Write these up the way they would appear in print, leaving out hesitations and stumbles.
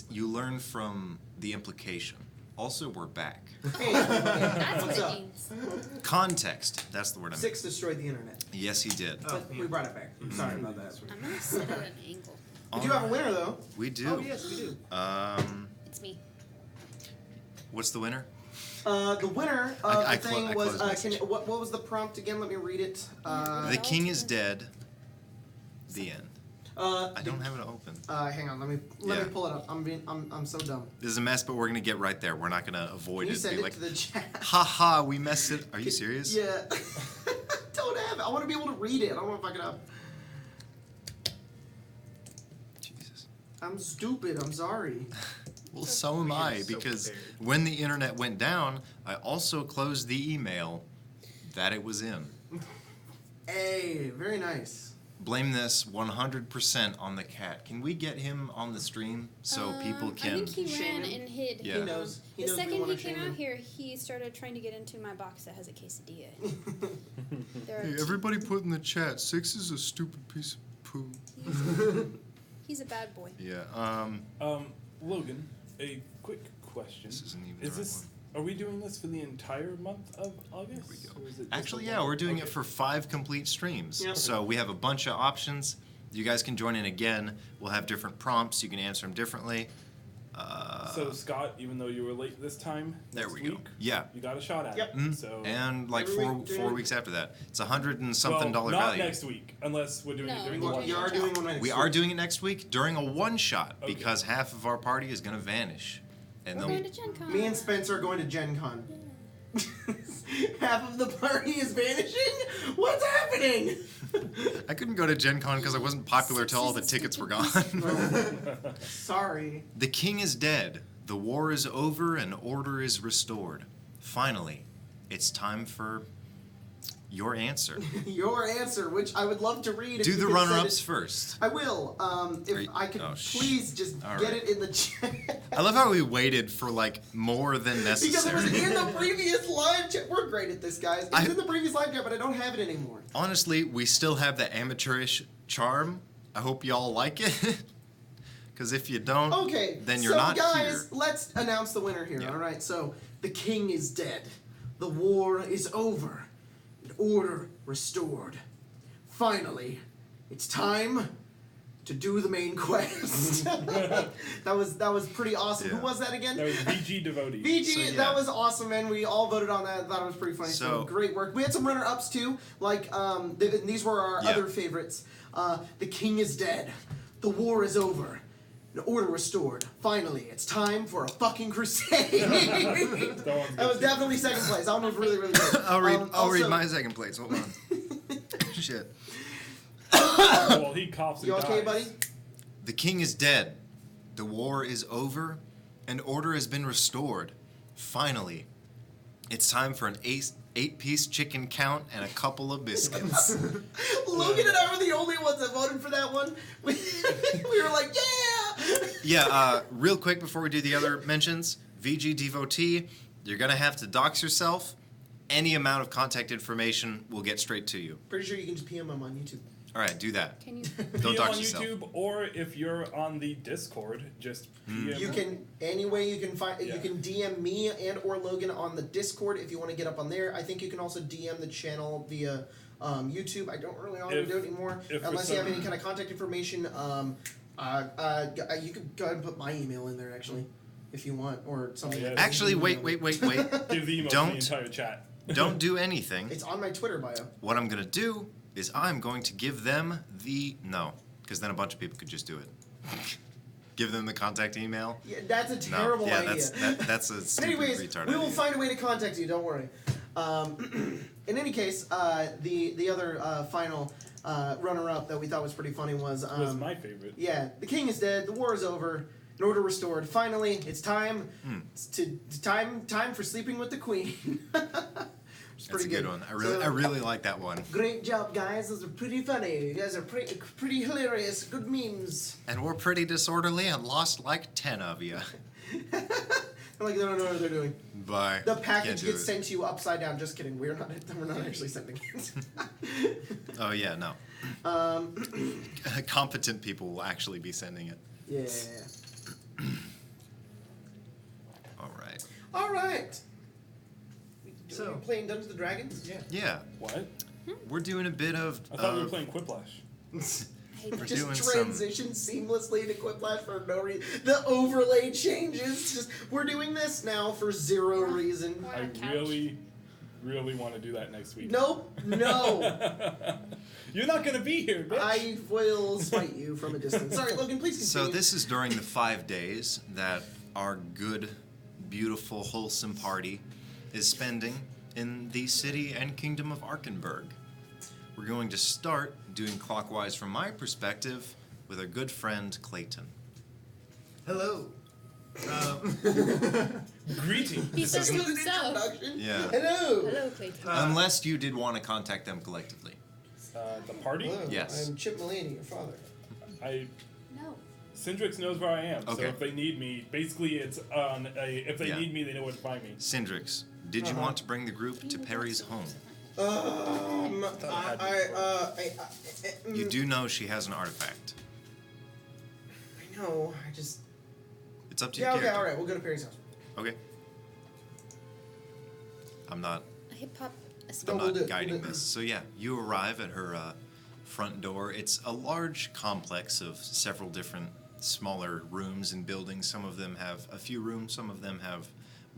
You learn from the implication. Also, we're back. Hey, That's what's what up? it means. Context. That's the word I'm. Six destroyed the internet. Yes, he did. But we brought it back. Sorry about that. I'm gonna sit at an angle. We do have a winner, though. We do. Oh, yes, we do. It's me. What's the winner? The winner of I the thing closed was, message. what was the prompt again? Let me read it. The king is dead. The end. I don't have it open. Hang on, let me pull it up. I'm so dumb. This is a mess, but we're gonna get right there. We're not gonna avoid Can you it. send Be it like, to the chat? haha, we messed it. Are you serious? Yeah. Don't have it. I want to be able to read it. I don't want to fuck it up. Jesus. I'm stupid. I'm sorry. Well, so am I, because when the internet went down, I also closed the email that it was in. Hey, very nice. Blame this 100% on the cat. Can we get him on the stream so people can... I think he Shame ran him. and hid. Yeah. He knows. He The knows we second wanna he came shame out him. here, he started trying to get into my box that has a quesadilla. There are Hey, two- everybody put in the chat, 6 is a stupid piece of poo. He's a bad boy. Yeah, Logan, a quick question. This isn't even Is the right this? Are we doing this for the entire month of August? Here we go. Or is it just Actually, the yeah, one? we're doing Okay. it for 5 complete streams. Yep. So we have a bunch of options. You guys can join in again. We'll have different prompts. You can answer them differently. So Scott, even though you were late this time, There next we go. week, Yeah. you got a shot at Yep. it. So And like Every four week, four dude. weeks after that. It's $100 and something well, dollar not value. next week, unless we're doing No, it during we're the doing one You are shot. doing one next We week. are doing it next week during a one-shot Okay. because half of our party is going to vanish. And We're then going to Gen Con. Me and Spencer are going to Gen Con. Half of the party is vanishing? What's happening? I couldn't go to Gen Con because I wasn't popular till all the tickets were gone. Sorry. The king is dead. The war is over and order is restored. Finally, it's time for your answer. Your answer, which I would love to read. If Do you the could send runner-ups it. first. I will. If you- I could oh, please just All get right. it in the chat. I love how we waited for like more than Because it necessary. was in the previous live chat. We're great at this, guys. It was I- in the previous live chat, but I don't have it anymore. Honestly, we still have the amateurish charm. I hope y'all like it. Because if you don't, Okay, then you're so not guys, here. let's announce the winner here. Yeah. All right, so the king is dead, the war is over, and order restored. Finally, it's time to do the main quest. that was pretty awesome. Yeah. Who was that again? That was VG Devotee. VG, So, yeah. that was awesome, man. We all voted on that. I thought it was pretty funny. So, So- great work. We had some runner-ups too. Like these were our Yeah. other favorites. The king is dead. The war is over. The order restored. Finally, it's time for a fucking crusade. That was definitely second place. That one was really, really good. I'll read Also- my second place. Hold on. Shit. Well, he coughs and You okay, dies. buddy? The king is dead. The war is over, and order has been restored. Finally, it's time for an eight-piece chicken count and a couple of biscuits. Logan and I were the only ones that voted for that one. We were like, yeah! Yeah, real quick before we do the other mentions, VG Devotee, you're going to have to dox yourself. Any amount of contact information will get straight to you. Pretty sure you can just PM him on YouTube. All right, do that. Can you? Don't PM dox on yourself. YouTube, or if you're on the Discord, just PM. You can any way you can find. Yeah. You can DM me and or Logan on the Discord if you want to get up on there. I think you can also DM the channel via YouTube. I don't really know how to If- do it anymore if for unless you have some- any kind of contact information. You could go ahead and put my email in there actually, if you want, or something. yeah. like that. Actually, wait. Give the email to Don't. the entire chat. Don't do anything. It's on my Twitter bio. What I'm going to do is I'm going to give them no, because then a bunch of people could just do it. Give them the contact email. Yeah, that's a No, terrible yeah, idea. that's a stupid Anyways, retard we will idea. find a way to contact you. Don't worry. In any case, the other final runner-up that we thought was pretty funny was was my favorite. yeah, the king is dead, the war is over, an order restored. Finally, it's time time for sleeping with the queen. It's That's a pretty good one. So, I really like that one. great job, guys. Those are pretty funny. You guys are pretty hilarious. Good memes. And we're pretty disorderly and lost like 10 of you. Like they don't know what they're doing. Bye. The Can't package do gets it. sent to you upside down. Just kidding. We're not actually sending it. Oh, yeah, no. Competent people will actually be sending it. Yeah. All right. So- we playing Dungeons and Dragons? Yeah. Yeah, What? we're doing a bit of. I thought we were playing Quiplash. I hate We're that. Just doing transition seamlessly to Quiplash for no reason. The overlay changes. Just we're doing this now for zero reason. We're I on a couch. really want to do that next week. Nope. No. You're not gonna be here, bitch. I will smite you from a distance. Sorry, Logan. Please continue. So this is during the 5 days that our good, beautiful, wholesome party is spending in the city and kingdom of Arkenberg. We're going to start doing clockwise from my perspective with our good friend Clayton. Hello. Greeting. He says This is an himself. introduction. Yeah. Hello. Hello, Clayton. Unless you did want to contact them collectively. The party? Hello. Yes. I'm Chip Mulaney, your father. No. Syndrix knows where I am, so Okay. if they need me, basically it's on a. If they Yeah. need me, they know where to find me. Syndrix, did you want to bring the group to Perry's home? You do know she has an artifact. I know. I just. It's up to Yeah. your Okay. character. All right. We'll go to Perry's house. Okay. I'm not A hip hop. A No, step. I'm we'll not do it, guiding we'll do it. this. So yeah, you arrive at her front door. It's a large complex of several different smaller rooms and buildings. Some of them have a few rooms, some of them have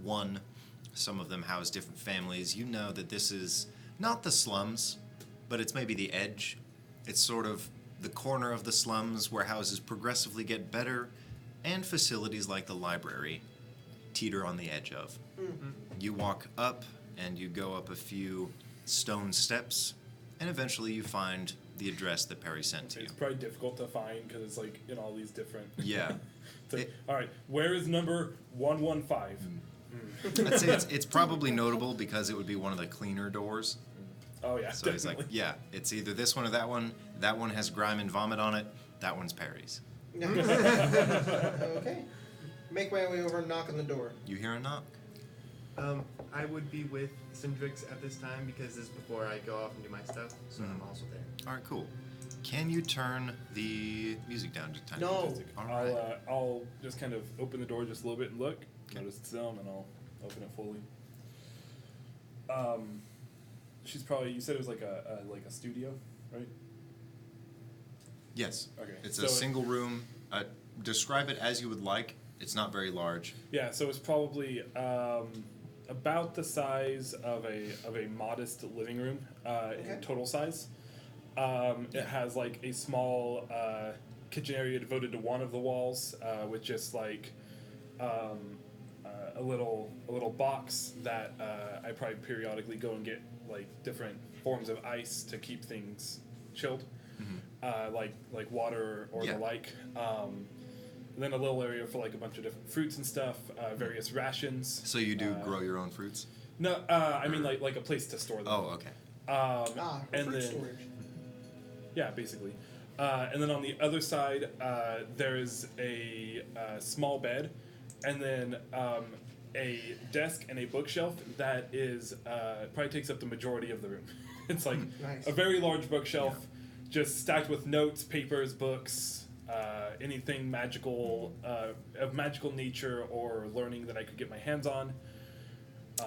one, some of them house different families. You know that this is not the slums, but it's maybe the edge. It's sort of the corner of the slums where houses progressively get better and facilities like the library teeter on the edge of. You walk up and you go up a few stone steps, and eventually you find the address that Perry sent to you. It's probably difficult to find because it's like in all these different. Yeah. It's like, It- all right, where is number 115? I'd say it's probably notable because it would be one of the cleaner doors. Oh yeah, So it's like, definitely. yeah, it's either this one or that one. That one has grime and vomit on it. That one's Perry's. Okay. Make my way over and knock on the door. You hear a knock? I would be with Syndrix at this time because this is before I go off and do my stuff, so I'm also there. All right, cool. Can you turn the music down just a tiny No. bit? All right. I'll just kind of open the door just a little bit and look. Okay. Notice it's them, and I'll open it fully. She's probably. You said it was like a studio, right? Yes. Okay, It's so a it- single room. Describe it as you would like. It's not very large. Yeah, so it's probably about the size of a modest living room Okay. in total size. It has like a small kitchen area devoted to one of the walls with just like a little box that I probably periodically go and get like different forms of ice to keep things chilled, like water or Yeah. the like. And then a little area for like a bunch of different fruits and stuff, various rations. So you do grow your own fruits? No, I mean like a place to store them. Oh, okay. And fruit then storage. yeah, basically. And then on the other side, there is a small bed, and then a desk and a bookshelf that is probably takes up the majority of the room. It's like Nice. a very large bookshelf, just stacked with notes, papers, books, anything magical of magical nature or learning that I could get my hands on.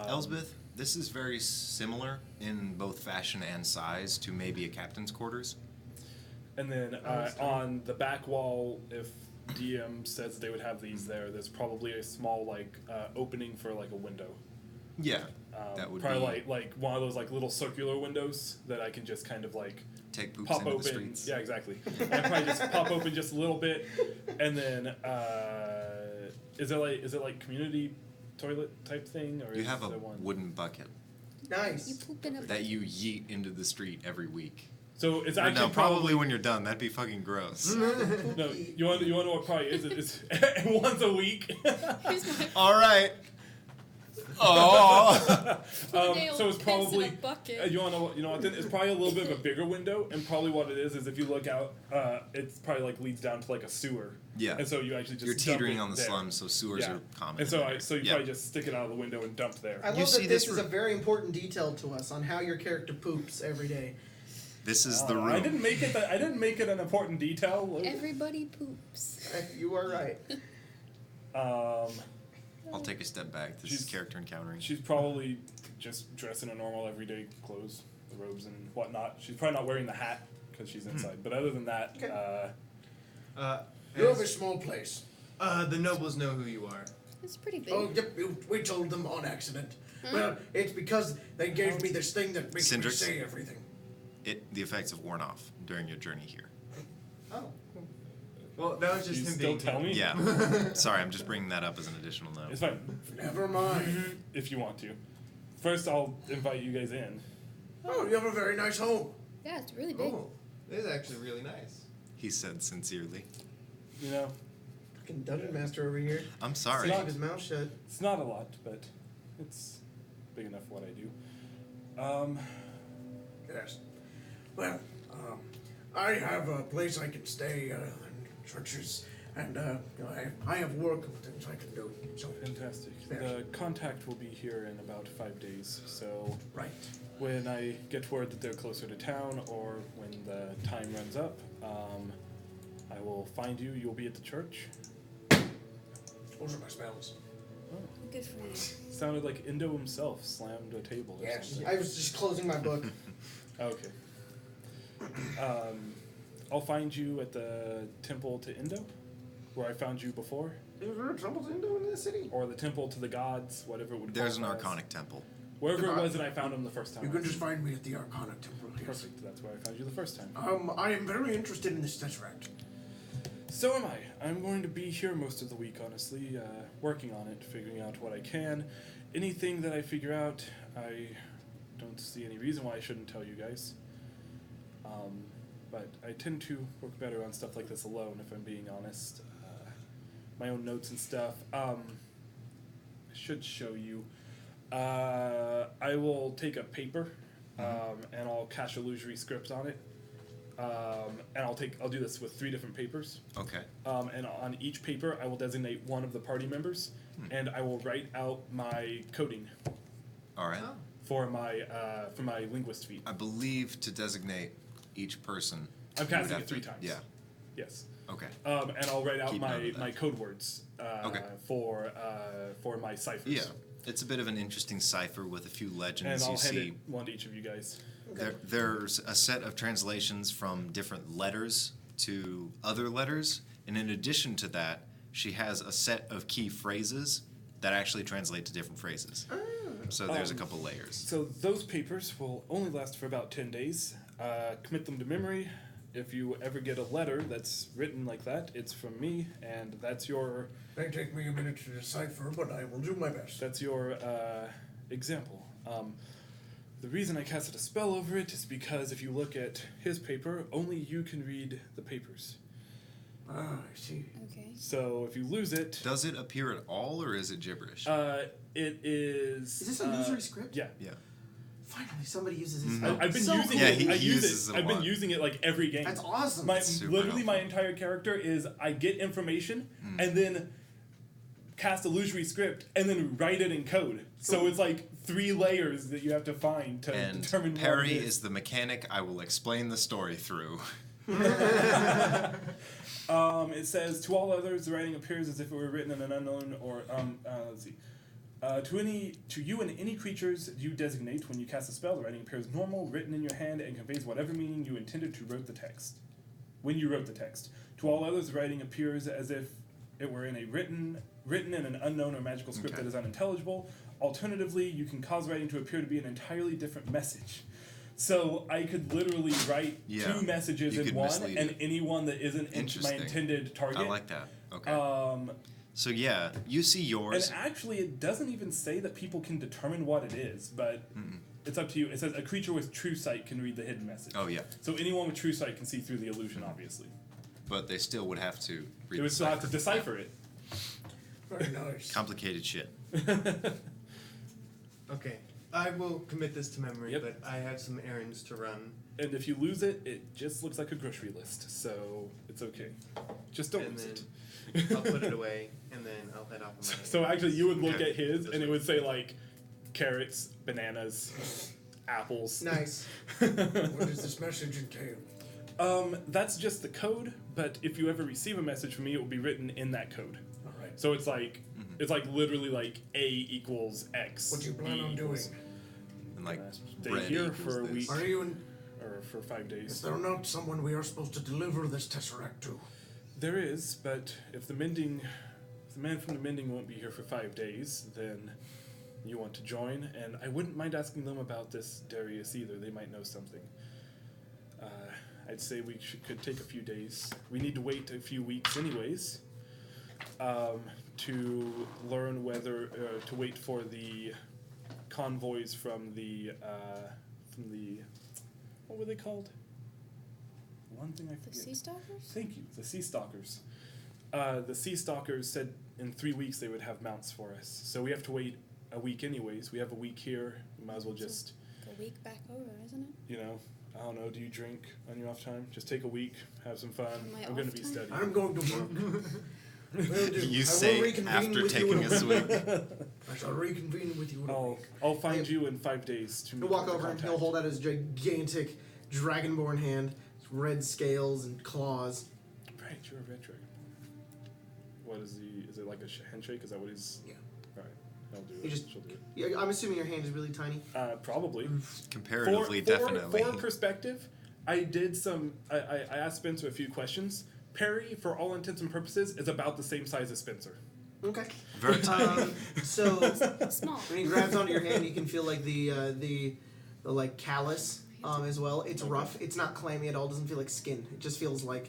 Elsbeth, this is very similar in both fashion and size to maybe a captain's quarters. And then on the back wall, if DM says they would have these there's probably a small like opening for like a window. Yeah, that would probably be like one of those like little circular windows that I can just kind of like take poops pop into open. the streets. Yeah, exactly. I probably just pop open just a little bit, and then is it like community toilet type thing or You is have a there one? wooden bucket You Nice. poop in a that you yeet into the street every week. So it's Or actually no, probably when you're done. That'd be fucking gross. no. You want to know what probably is? It's once a week. Here's my All right. Oh. nail So it's piss probably in a bucket. you want to know what? Then it's probably a little bit of a bigger window, and probably what it is if you look out, it's probably like leads down to like a sewer. Yeah. And so you actually just You're dump teetering it on the there. slums, so sewers Yeah. are common. And so in there. you Yeah. probably just stick it out of the window and dump there. I You love see that this this is a very important detail to us on how your character poops every day. This is the room. I didn't make it. I didn't make it an important detail. Everybody poops. You are right. I'll take a step back. This is character encountering. She's probably just dressed in a normal everyday clothes, the robes and whatnot. She's probably not wearing the hat because she's inside. But other than that, You have a small place. The nobles know who you are. It's pretty big. Oh, yep, we told them on accident. Well, it's because they gave me this thing that makes me Cindrix? say everything. The effects have worn off during your journey here. Oh. Well, that was just you him still being tell me? Yeah. Sorry, I'm just bringing that up as an additional note. It's fine. Never mind. If you want to. First, I'll invite you guys in. Oh, you have a very nice home. Yeah, it's really big. Oh, this is actually really nice. He said sincerely. You know, Fucking dungeon master over here. I'm sorry. Keep his mouth shut. it's not a lot, but it's big enough for what I do. Yes. Well, I have a place I can stay, and churches, and I have work and things I can do. So, Fantastic. Yes. The contact will be here in about 5 days, so right. when I get word that they're closer to town or when the time runs up, I will find you. You'll be at the church. Those are my spells. Good for you. Sounded like Indo himself slammed a table or Yes, something. I was just closing my book. Okay. I'll find you at the temple to Indo, where I found you before, Is there troubles in doing in the city? or the temple to the gods, whatever it would. There's an qualify as. Arcanic temple. Wherever it was that I found him the first time. You can just find me at the Arcana Temple. Yes. Perfect. That's where I found you the first time. I am very interested in this Tesseract. So am I. I'm going to be here most of the week, honestly, working on it, figuring out what I can. Anything that I figure out, I don't see any reason why I shouldn't tell you guys. But I tend to work better on stuff like this alone, if I'm being honest. My own notes and stuff. I should show you. I will take a paper, and I'll cache illusory scripts on it. And I'll do this with 3 different papers. Okay. And on each paper, I will designate one of the party members, and I will write out my coding All right. for my linguist feat. I believe to designate each person. I'm you casting would it 3 have to- times. Yeah. Yes. Okay. And I'll write out Keep note of that. my code words Okay. for my ciphers. Yeah. It's a bit of an interesting cipher with a few And legends. I'll You hand see, it one to each of you guys. there's a set of translations from different letters to other letters, and in addition to that, she has a set of key phrases that actually translate to different phrases. So there's a couple layers. So those papers will only last for about 10 days. Commit them to memory. If you ever get a letter that's written like that, it's from me, and that's your May take me a minute to decipher, but I will do my best. example. The reason I casted a spell over it is because if you look at his paper, only you can read the papers. Ah, I see. Okay. So if you lose it, Does it appear at all, or is it gibberish? it is. Is this a illusory script? Yeah. yeah. Finally, somebody uses this. Mhm. I've been So using cool. it. Yeah, he I use uses it a I've been lot. using it like every game. That's awesome. My That's super literally my helpful. entire character is I get information and then cast illusory script and then write it in code. So it's like 3 layers that you have to find to And determine Perry what it is the mechanic I will explain the story through. It says, to all others, the writing appears as if it were written in an unknown or, let's see. To you and any creatures you designate when you cast a spell, the writing appears normal, written in your hand, and conveys whatever meaning you intended to wrote the text. When you wrote the text. To all others, the writing appears as if it were in a written in an unknown or magical script Okay. that is unintelligible. Alternatively, you can cause writing to appear to be an entirely different message. So I could literally write Yeah, 2 messages you in could one, mislead and it. anyone that isn't my Interesting. intended target. I like that. Okay. So yeah, you see yours. And actually, it doesn't even say that people can determine what it is, but it's up to you. It says a creature with true sight can read the hidden message. Oh yeah, So anyone with true sight can see through the illusion, obviously. but they still would have to read. They would the still have to cipher. decipher it. Very nice. Complicated shit. Okay, I will commit this to memory, Yep. but I have some errands to run. And if you lose it, it just looks like a grocery list, so it's okay. Just don't And lose then it. I'll put it away, and then I'll head off on my So actually, you would look Okay. at his, and it would say like carrots, bananas, apples. Nice. What does this message entail? That's just the code, but if you ever receive a message from me, it will be written in that code. All right. So it's like It's like literally like A equals X. What do you plan B on equals- doing? And like Stay bread here equals for a this. week. Are you in, Or for 5 days. is there not someone we are supposed to deliver this tesseract to? There is, but if the man from the mending won't be here for 5 days, then you want to join, and I wouldn't mind asking them about this Darius either. They might know something. I'd say we could take a few days. We need to wait a few weeks anyways, to learn whether, to wait for the convoys from the, what were they called? One thing I forget. The Sea Stalkers? Thank you, the Sea Stalkers. The Sea Stalkers said in 3 weeks they would have mounts for us. So we have to wait a week anyways. We have a week here. We might as well just, A week back over, isn't it? I don't know, do you drink on your off time? Just take a week, have some fun. My I'm going to off be time? studying. I'm going to work. Will do. I You will say reconvene after with you in taking a swig. I shall reconvene with you in a I'll, week. I'll find you in 5 days to He'll meet walk with the over and he'll contact. hold out his gigantic dragonborn hand, red scales and claws. Right, you're a veteran. What is it like a handshake? Is that what he's... Yeah. Alright, I'll do You it. just- She'll do it. Yeah, I'm assuming your hand is really tiny. Probably. Comparatively, definitely. For perspective, I did some. I asked Spencer a few questions. Perry, for all intents and purposes, is about the same size as Spencer. Okay. Very tiny. So Small. when he grabs onto your hand, you can feel like the like callus as well. It's rough. It's not clammy at all. It doesn't feel like skin. It just feels like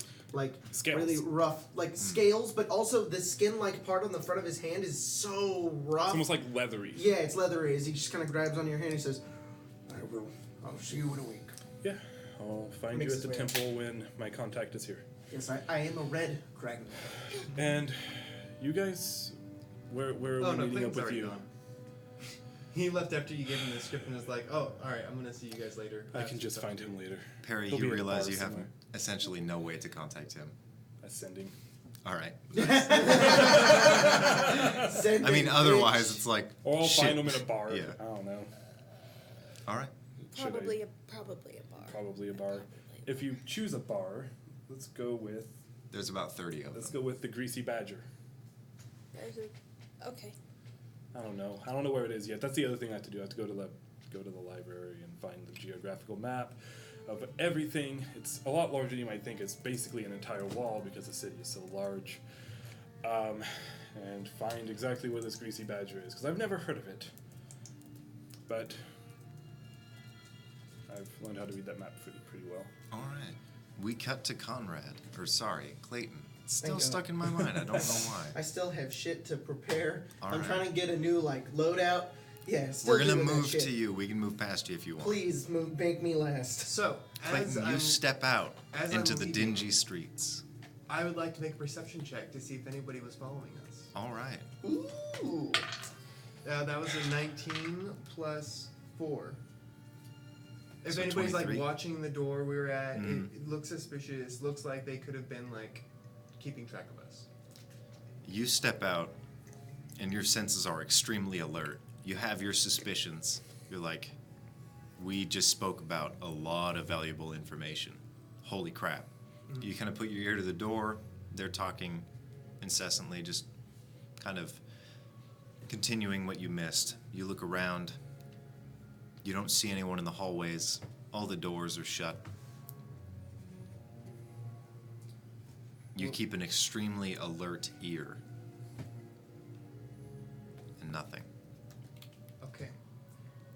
Scales. really rough, like scales. But also the skin-like part on the front of his hand is so rough. It's almost like leathery. Yeah, it's leathery. As he just kind of grabs onto your hand, he says, I'll see you in a week." Yeah. I'll find you Makes at the his way up. temple when my contact is here. Yes, I am a red dragon. And you guys, where are we meeting up Clayton's with already you? gone. He left after you gave him the script and was like, "Oh, all right, I'm gonna see you guys later." I can just find him later. Perry, He'll be you at a realize bar you have somewhere. essentially no way to contact him. Ascending. All right. Send I mean, it, otherwise bitch. it's like. Or I'll shit. find him in a bar. Yeah. I don't know. All right. Should I- Probably a bar. Probably a bar. Probably. If you choose a bar, let's go with There's about 30 of let's them. go with the Greasy Badger. Okay. I don't know where it is yet. That's the other thing I have to do. I have to go to the library and find the geographical map of everything. It's a lot larger than you might think. It's basically an entire wall because the city is so large. And find exactly where this Greasy Badger is because I've never heard of it. But I've learned how to read that map pretty well. All right. We cut to Conrad. Or sorry, Clayton. It's still Thank God. stuck in my mind. I don't know why. I still have shit to prepare. All I'm right. trying to get a new loadout. Yeah, still We're gonna doing that move shit. to you. We can move past you if you want. Please make me last. So, as Clayton, you I'm, step out as I'm into the leaving- dingy streets. I would like to make a perception check to see if anybody was following us. All right. Ooh. That was a 19 plus 4. If So anybody's 23? like watching the door we were at, Mhm. it looks suspicious. Looks like they could have been like keeping track of us. You step out, and your senses are extremely alert. You have your suspicions. You're like, we just spoke about a lot of valuable information. Holy crap. You kind of put your ear to the door. They're talking incessantly, just kind of continuing what you missed. You look around. You don't see anyone in the hallways. All the doors are shut. You keep an extremely alert ear. And nothing. Okay.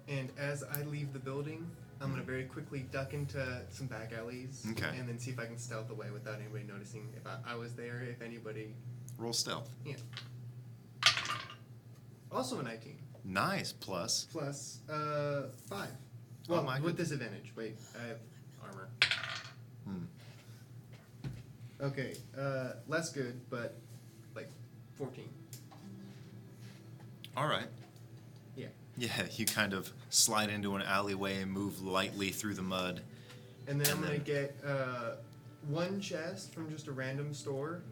And as I leave the building, I'm gonna very quickly duck into some back alleys. Okay. And then see if I can stealth away without anybody noticing if I was there, if anybody. Roll stealth. Yeah. Also a 19. Nice. Plus. Plus 5. Well, my with goodness. disadvantage. Wait, I have armor. Hmm. Okay, less good, but like 14. All right. Yeah. Yeah, you kind of slide into an alleyway and move lightly through the mud. And then I'm And gonna then- get one chest from just a random store,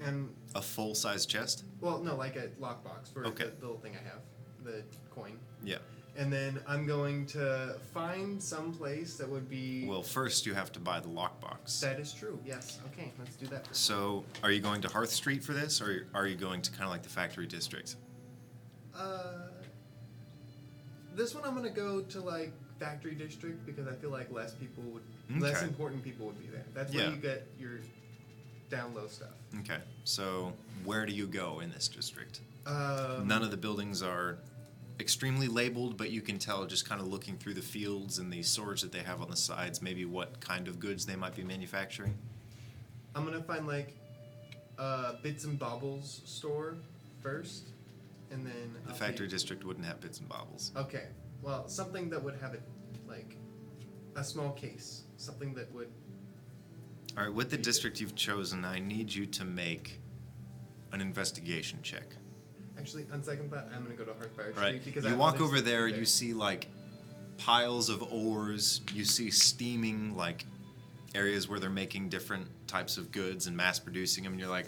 and A full-size chest? well, no, like a lockbox for Okay. the little thing I have, the coin. Yeah. And then I'm going to find some place that would be. Well, first you have to buy the lockbox. That is true. Yes. Okay. Let's do that. So, are you going to Hearth Street for this, or are you going to kind of like the Factory District? This one I'm gonna go to like Factory District because I feel like less Okay. important people would be there. That's Yeah. where you get your down low stuff. Okay. So, where do you go in this district? Um, None of the buildings are extremely labeled, but you can tell just kind of looking through the fields and the swords that they have on the sides, maybe what kind of goods they might be manufacturing. I'm gonna find like Bits and Baubles store first, and then The I'll Factory be- District wouldn't have bits and baubles. Okay, well, something that would have like a small case, something that would. All right, with the district you've chosen, I need you to make an investigation check. Actually, on second thought, I'm gonna go to Hearthfire Street Right. because I You have walk others over there, there. you see like piles of ores, you see steaming like areas where they're making different types of goods and mass producing them, and you're like,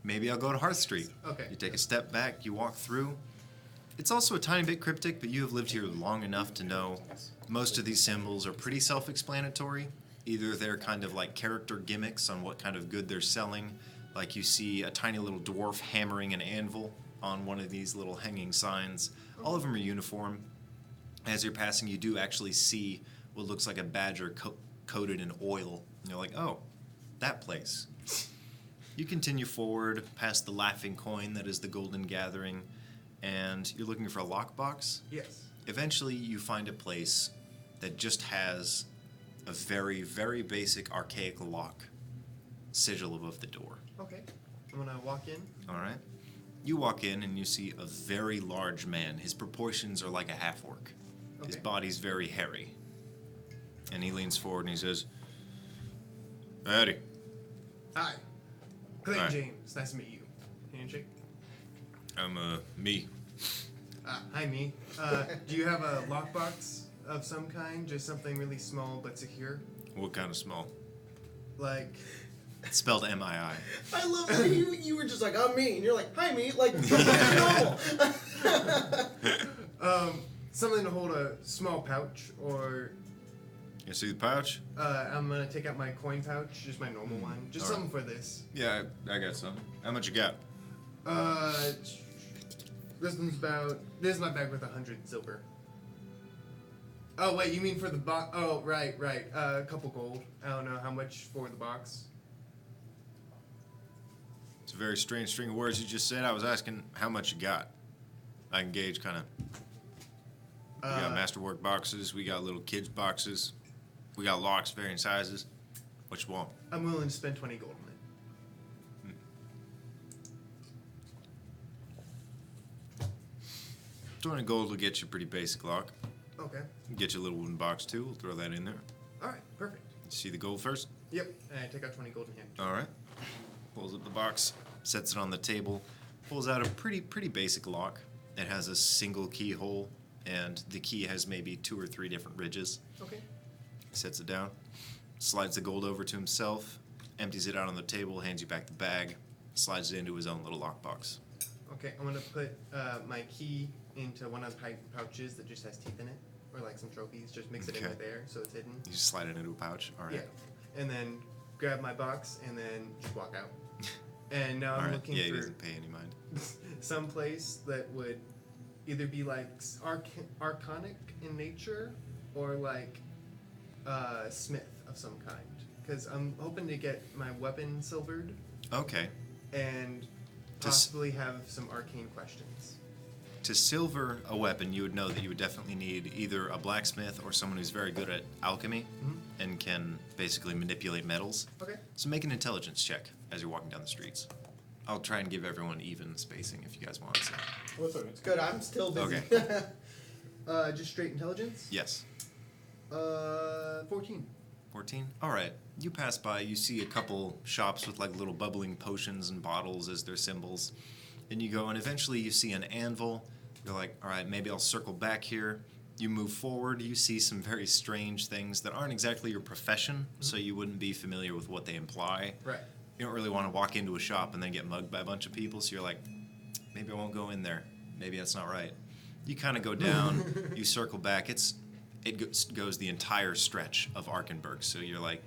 maybe I'll go to Hearth Street. Okay. You take a step back, you walk through. It's also a tiny bit cryptic, but you have lived here long enough to know most of these symbols are pretty self-explanatory. Either they're kind of like character gimmicks on what kind of good they're selling, like you see a tiny little dwarf hammering an anvil on one of these little hanging signs. All of them are uniform. As you're passing, you do actually see what looks like a badger coated in oil. And you're like, oh, that place. You continue forward past the Laughing Coin that is the Golden Gathering, and you're looking for a lockbox. Yes. Eventually, you find a place that just has a very, very basic archaic lock sigil above the door. Okay. I'm gonna walk in. All right. You walk in and you see a very large man. His proportions are like a half orc. His Okay. body's very hairy. And he leans forward and he says, Howdy. Hi. Clayton Hi. James. Nice to meet you. Handshake. I'm, me. Hi, me. Do you have a lockbox of some kind? Just something really small but secure? What kind of small? Like, It's spelled M-I-I. I love that you were just like, I'm me, and you're like, hi, me, like, normal. something to hold a small pouch, or You see the pouch? I'm gonna take out my coin pouch, just my normal one. Just Alright. something for this. Yeah, I got some. How much you got? This is my bag with 100 silver. Oh, wait, you mean for the box? Oh, right. A couple gold. I don't know how much for the box. It's a very strange string of words you just said. I was asking how much you got. I can gauge kind of. We got masterwork boxes. We got little kids boxes. We got locks, varying sizes. What you want? I'm willing to spend 20 gold on it. 20 gold will get you a pretty basic lock. Okay. Get you a little wooden box too. We'll throw that in there. Alright, perfect. See the gold first? Yep. And I take out 20 gold in hand. All right. Pulls up the box, sets it on the table, pulls out a pretty basic lock. It has a single keyhole, and the key has maybe 2 or 3 different ridges. Okay. Sets it down, slides the gold over to himself, empties it out on the table, hands you back the bag, slides it into his own little lockbox. Okay, I'm gonna put my key into one of the pouches that just has teeth in it, or like some trophies. Just mix it in Okay. with there so it's hidden. You just slide it into a pouch. All right. Yeah, and then grab my box and then just walk out. And now All I'm right. looking Yeah, he for doesn't pay any mind. some place that would either be like arcanic in nature or like smith of some kind. Because I'm hoping to get my weapon silvered Okay. and To s- possibly have some arcane questions. To silver a weapon, you would know that you would definitely need either a blacksmith or someone who's very good at alchemy and can basically manipulate metals. Okay. So make an intelligence check as you're walking down the streets. I'll try and give everyone even spacing if you guys want. So. Listen, it's good. I'm still busy. Just straight intelligence? Yes. 14. 14? Alright. You pass by, you see a couple shops with like little bubbling potions and bottles as their symbols. And you go and eventually you see an anvil. You're like, alright, maybe I'll circle back here. You move forward, you see some very strange things that aren't exactly your profession, so you wouldn't be familiar with what they imply. Right. You don't really want to walk into a shop and then get mugged by a bunch of people, so you're like, maybe I won't go in there. Maybe that's not right. You kind of go down, you circle back. Goes the entire stretch of Arkenberg. So you're like,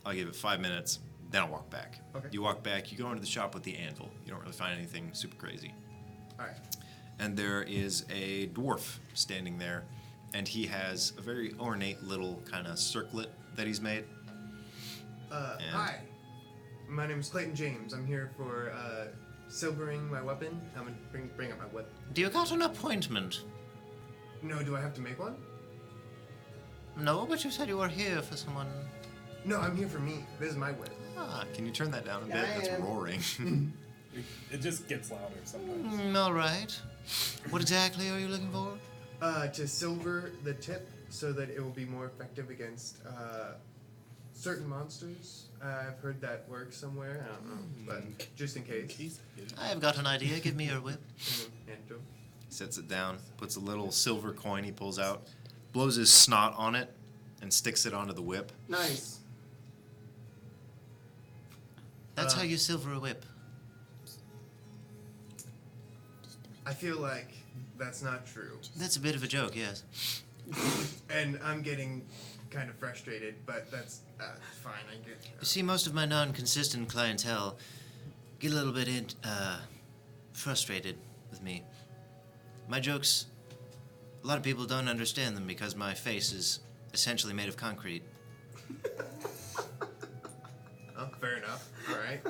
I'll give it 5 minutes, then I'll walk back. Okay. You walk back, you go into the shop with the anvil. You don't really find anything super crazy. All right. And there is a dwarf standing there, and he has a very ornate little kind of circlet that he's made. Hi. My name is Clayton James. I'm here for silvering my weapon. I'm gonna bring up my whip. Do you got an appointment? No, do I have to make one? No, but you said you were here for someone. No, I'm here for me. This is my whip. Ah, can you turn that down a bit? I That's am. roaring. It just gets louder sometimes. All right. What exactly are you looking for? To silver the tip so that it will be more effective against certain monsters. I've heard that works somewhere. I don't know, but just in case. I've got an idea. Give me your whip. And Joe. Sets it down, puts a little silver coin he pulls out, blows his snot on it, and sticks it onto the whip. Nice. That's how you silver a whip. I feel like that's not true. That's a bit of a joke, yes. And I'm getting kind of frustrated, but that's fine. I get. You see, most of my non-consistent clientele get a little bit frustrated with me. My jokes, a lot of people don't understand them because my face is essentially made of concrete. Oh, fair enough. All right.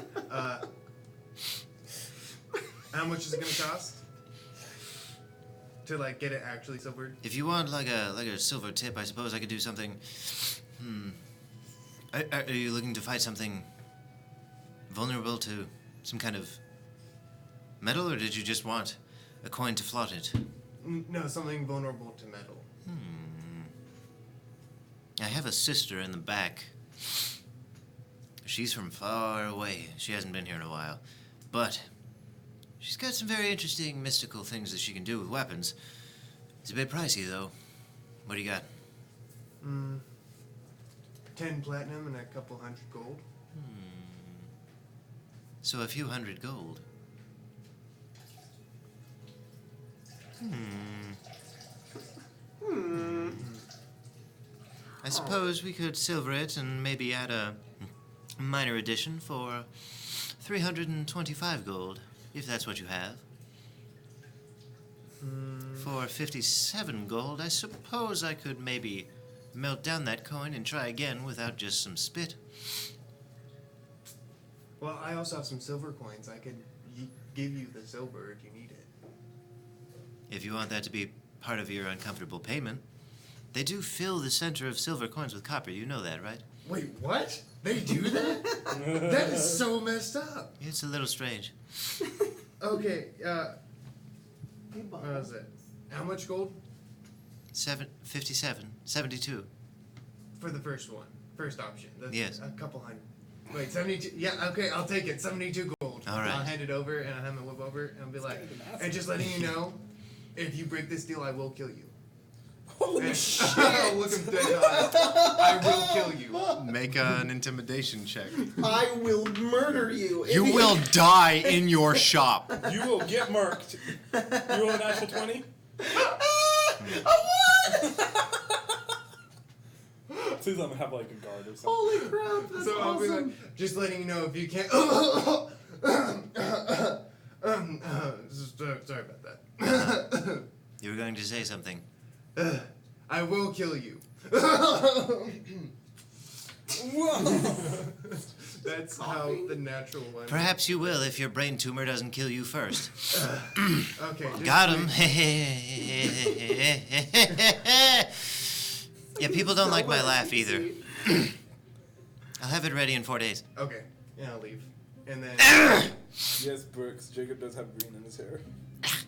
How much is it gonna cost to like get it actually silvered? If you want like a silver tip, I suppose I could do something. Are you looking to fight something vulnerable to some kind of metal, or did you just want a coin to flaunt it? No, something vulnerable to metal. I have a sister in the back. She's from far away. She hasn't been here in a while. But she's got some very interesting mystical things that she can do with weapons. It's a bit pricey, though. What do you got? 10 platinum and a couple hundred gold. So a few hundred gold. I suppose we could silver it and maybe add a minor addition for 325 gold, if that's what you have. For 57 gold, I suppose I could maybe melt down that coin and try again without just some spit. Well, I also have some silver coins. I could give you the silver if you need it. If you want that to be part of your uncomfortable payment, they do fill the center of silver coins with copper. You know that, right? Wait, what? They do that? That is so messed up. It's a little strange. Okay, what was it? How much gold? 57, 72. For the first one. First option. That's Yes. a couple hundred. Wait, 72? Yeah, okay, I'll take it. 72 gold. All right. I'll hand it over and I'll have my whip over and I'll be like, and just letting you know, if you break this deal, I will kill you. Holy shit! I'll look him dead in the eyes. I will kill you. Make an intimidation check. I will murder you. You will die in your shop. You will get murked. You roll a natural 20? Please let me have like a guard or something. Holy crap! That's So I'll be awesome. like, just letting you know if you can't. Sorry about that. You were going to say something. I will kill you. That's how the natural one. Perhaps you will if your brain tumor doesn't kill you first. Okay. just Got him. wait. Yeah, people don't like my laugh either. See? I'll have it ready in 4 days. Okay. Yeah, I'll leave. And then. Yes, Brooks. Jacob does have green in his hair.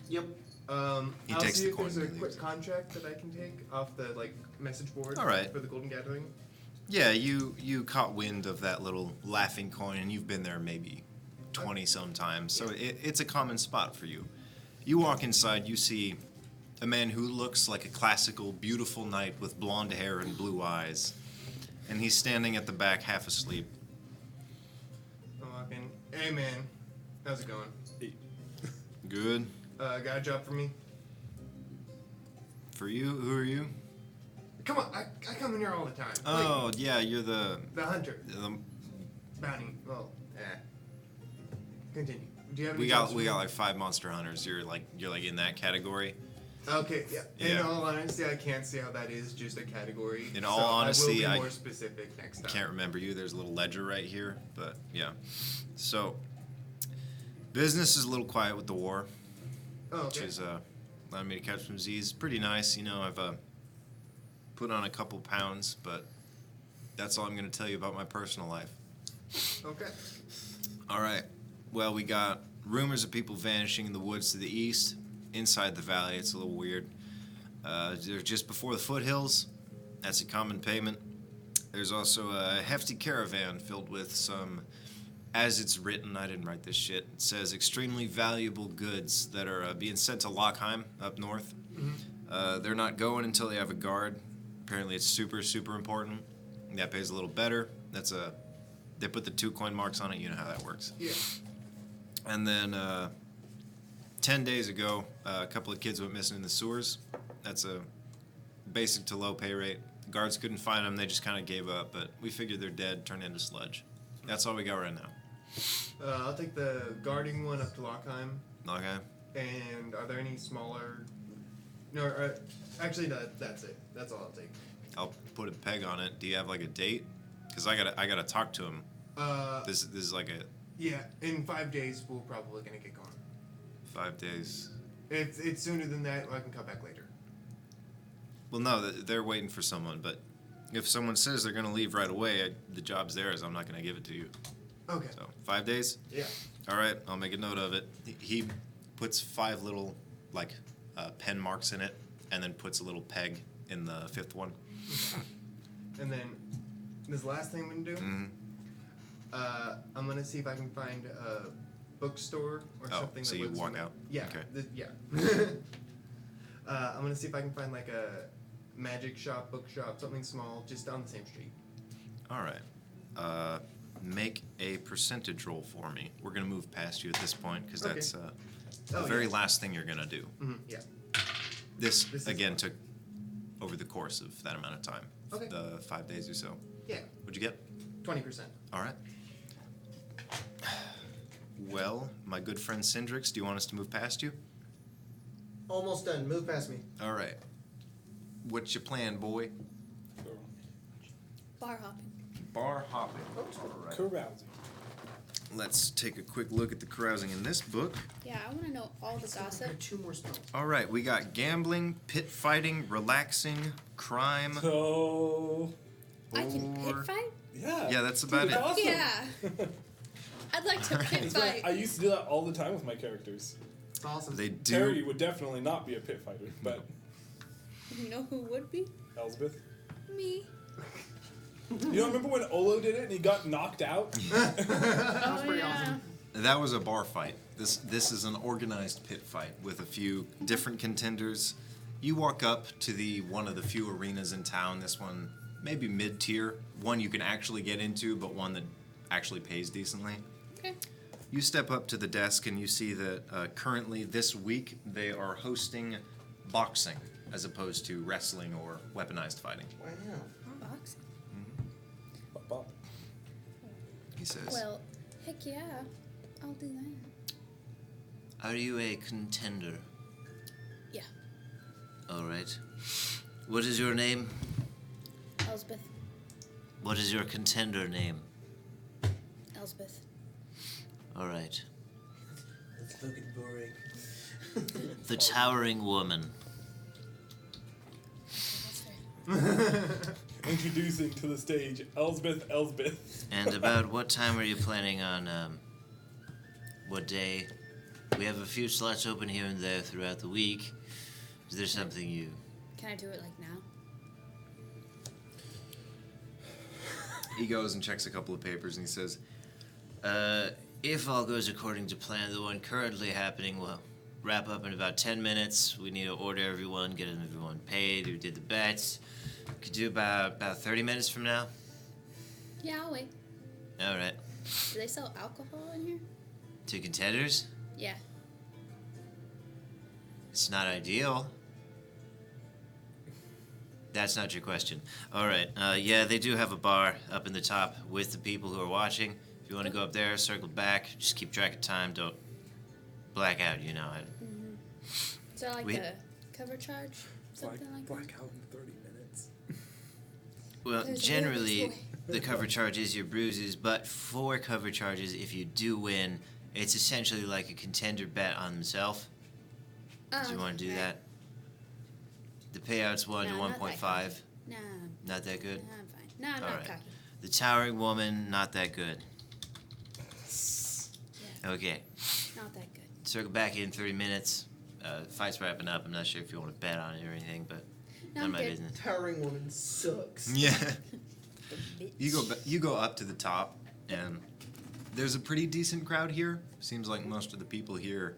Yep. He I'll takes see the if coin there's a and leaves quick it. contract that I can take off the message board. All right. For the Golden Gathering. Yeah, you caught wind of that little laughing coin, and you've been there maybe 20 some times, so it's a common spot for you. You walk inside, you see a man who looks like a classical, beautiful knight with blonde hair and blue eyes, and he's standing at the back, half asleep. I walk in. Hey man, how's it going? Good. Got a job for me? For you, who are you? Come on, I come in here all the time. Oh, yeah, you're the... The hunter. the Bounty. Well, Continue. Do you have we any got jobs for we me? got like 5 monster hunters. You're like in that category. Okay, yeah. In Yeah. all honesty, I can't see how that is just a category. In so all honesty, I will I be more specific next time. Can't remember you. There's a little ledger right here, but yeah. So business is a little quiet with the war, Oh, which okay. is allowed me to catch some Z's. Pretty nice, you know. I've put on a couple pounds, but that's all I'm going to tell you about my personal life. Okay. All right. Well, we got rumors of people vanishing in the woods to the east. Inside the valley, it's a little weird. They're just before the foothills. That's a common payment. There's also a hefty caravan filled with some, as it's written, I didn't write this shit. It says extremely valuable goods that are being sent to Lockheim up north. They're not going until they have a guard. Apparently, it's super, super important. That pays a little better. They put the 2 coin marks on it. You know how that works. Yeah. And then 10 days ago, a couple of kids went missing in the sewers. That's a basic to low pay rate. Guards couldn't find them. They just kind of gave up. But we figured they're dead, turned into sludge. That's all we got right now. I'll take the guarding one up to Lockheim. Okay. And are there any smaller? No, actually, that's it. That's all I'll take. I'll put a peg on it. Do you have like a date? Because I gotta talk to him. This is like a Yeah, in 5 days we're probably gonna get going. 5 days. If it's sooner than that, I can come back later. Well, no, they're waiting for someone. But if someone says they're gonna leave right away, the job's theirs. I'm not gonna give it to you. Okay. So 5 days. Yeah. All right, I'll make a note of it. He puts 5 little pen marks in it, and then puts a little peg in the 5th one. And then this last thing I'm gonna do. Mm-hmm. I'm gonna see if I can find a bookstore or Oh, something. so that you looks walk fami- out? Yeah. Okay. Yeah. I'm gonna see if I can find like a magic shop, bookshop, something small, just on the same street. All right. Make a percentage roll for me. We're gonna move past you at this point because Okay. that's the Oh, very yeah. last thing you're gonna do. Yeah. This is again fun. took over the course of that amount of time. Okay. The 5 days or so. Yeah. What'd you get? 20%. All right. Well, my good friend Cindrix, do you want us to move past you? Almost done. Move past me. All right. What's your plan, boy? Bar hopping. Bar hopping. All right. Carousing. Let's take a quick look at the carousing in this book. Yeah, I want to know all the I gossip. got 2 more spells. All right, we got gambling, pit fighting, relaxing, crime. So, I can pit or- fight? yeah. Yeah, that's about Dude, it. awesome. Yeah. I'd like to pit It's funny, fight. I used to do that all the time with my characters. It's awesome. They do. Terry would definitely not be a pit fighter, but You know who would be? Elspeth. Me. You don't remember when Olo did it and he got knocked out? Oh, pretty yeah. awesome. That was a bar fight. This is an organized pit fight with a few different contenders. You walk up to one of the few arenas in town. This one maybe mid-tier, one you can actually get into, but one that actually pays decently. Okay. You step up to the desk and you see that currently this week they are hosting boxing as opposed to wrestling or weaponized fighting. Wow. Boxing. Bop, bop. He says, Well, heck yeah. I'll do that. "Are you a contender?" Yeah. All right. What is your name? Elspeth. What is your contender name? Elspeth. All right. That's fucking boring. The Towering Woman. That's fair. Introducing to the stage Elsbeth. And about what time are you planning on, what day? We have a few slots open here and there throughout the week. Is there something you... Can I do it like now? He goes and checks a couple of papers and he says, if all goes according to plan, the one currently happening will wrap up in about 10 minutes. We need to order everyone, get everyone paid, who did the bets. Could do about 30 minutes from now. Yeah, I'll wait. All right. Do they sell alcohol in here? 2 contenders? Yeah. It's not ideal. That's not your question. All right. Yeah, they do have a bar up in the top with the people who are watching. If you want to go up there, circle back, just keep track of time. Don't black out, you know. Is there like We- a cover charge? Something like that? Black out in 30 minutes. Well, There's a generally, little the cover charge is your bruises, but for cover charges, if you do win, it's essentially like a contender bet on himself. Do you want to do okay. that? The payout's 1 to Nah, not that 1.5. cocky. Nah, Not that good? nah, I'm fine. Nah, I'm All not right. cocky. The towering woman, not that good. Yeah, Okay. not that good. Circle back in 30 minutes. Fight's wrapping up. I'm not sure if you want to bet on it or anything, but No, none I'm of my good. business. Towering woman sucks. Yeah. Bitch. You go up to the top, and there's a pretty decent crowd here. Seems like most of the people here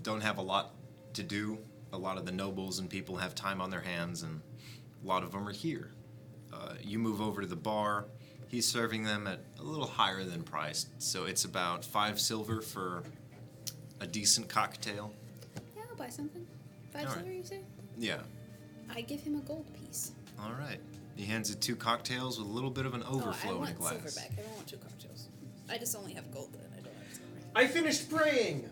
don't have a lot to do. A lot of the nobles and people have time on their hands, and a lot of them are here. You move over to the bar. He's serving them at a little higher than priced, so it's about 5 silver for a decent cocktail. Yeah, I'll buy something. 5 All right. silver, you say? Yeah. I give him a gold piece. All right. He hands you 2 cocktails with a little bit of an overflow oh, I in a want glass. silver back. I don't want 2 cocktails. I just only have gold then. I don't have silver. I finished praying.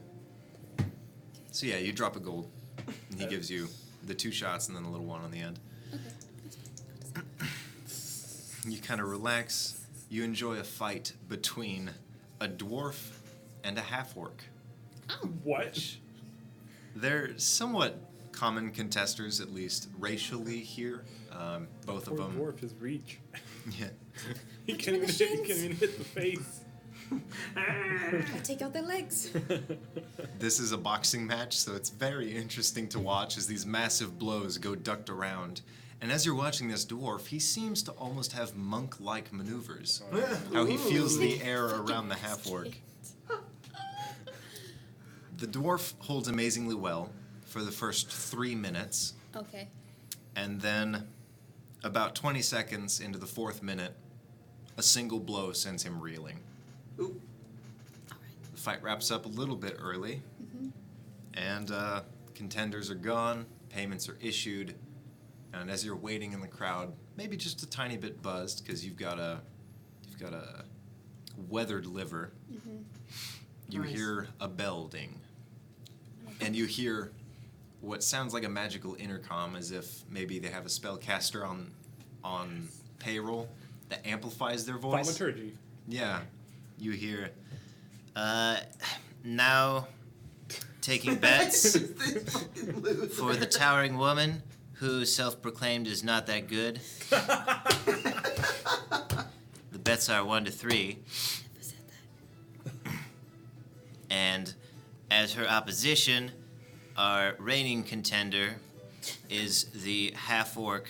So yeah, you drop a gold, and he gives you the 2 shots and then a little one on the end. Okay. You kind of relax. You enjoy a fight between a dwarf and a half-orc. Oh. What? They're somewhat common contesters, at least racially here. Both of Poor them. dwarf, his reach. Yeah. He Punch can't him in even the hit, he can't shins. even hit the face. I take out their legs. This is a boxing match, so it's very interesting to watch as these massive blows go ducked around. And as you're watching this dwarf, he seems to almost have monk-like maneuvers. How he feels the air around the half-orc. The dwarf holds amazingly well for the first 3 minutes, Okay. and then about 20 seconds into the 4th minute, a single blow sends him reeling. Ooh. The fight wraps up a little bit early, and contenders are gone, payments are issued, and as you're waiting in the crowd, maybe just a tiny bit buzzed because you've got a weathered liver. You Nice. hear a bell ding, and you hear what sounds like a magical intercom, as if maybe they have a spellcaster on payroll that amplifies their voice. Thaumaturgy. Yeah, you hear. Now, taking bets for the towering woman who self-proclaimed is not that good. The bets are 1 to 3. Never said that. And as her opposition, our reigning contender is the half-orc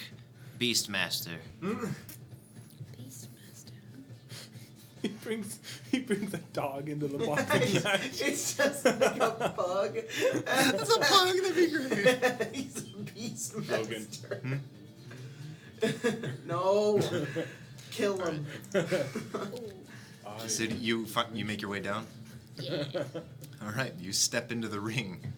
Beastmaster. Beastmaster. He brings a dog into the boxing match. It's just like a bug. That's a pug, that'd be great. He's a beast Logan. master. No. Kill him. Ooh. So you make your way down? Yeah. All right, you step into the ring,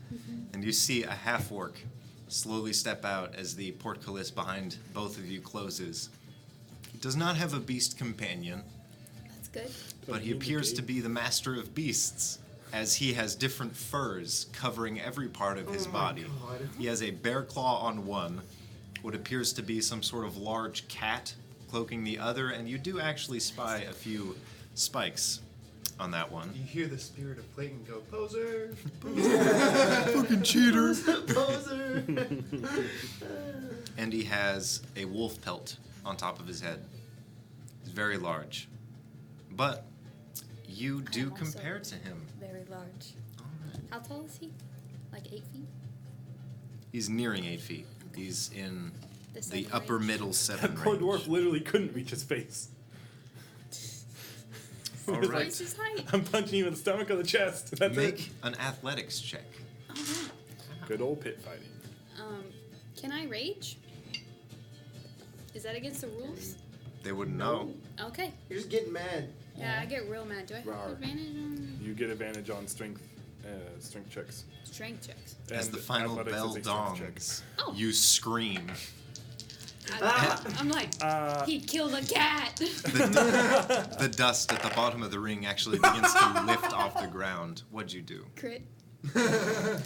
and you see a half-orc slowly step out as the portcullis behind both of you closes. He does not have a beast companion, That's good. but he appears to be the master of beasts, as he has different furs covering every part of his Oh my body. God. He has a bear claw on one, what appears to be some sort of large cat cloaking the other, and you do actually spy a few spikes on that one. You hear the spirit of Clayton go, poser. Fucking cheater! Poser. And he has a wolf pelt on top of his head. It's very large. But you do am also compare to him. Very large. How tall is he? Like 8 feet? He's nearing 8 feet. He's in The the seven upper range? middle That 7 poor range. dwarf literally couldn't reach his face. All Twice right. his height. I'm punching you in the stomach or the chest. That's Make it. an athletics check. Oh, no. Good old pit fighting. Can I rage? Is that against the rules? They wouldn't know. Okay. You're just getting mad. Yeah, I get real mad. Do I have Rawr. advantage on You get advantage on strength checks. strength checks? As And the final athletics bell is a strength check. dongs, Oh. you scream. I'm like, he killed a cat. The dust at the bottom of the ring actually begins to lift off the ground. What'd you do? Crit.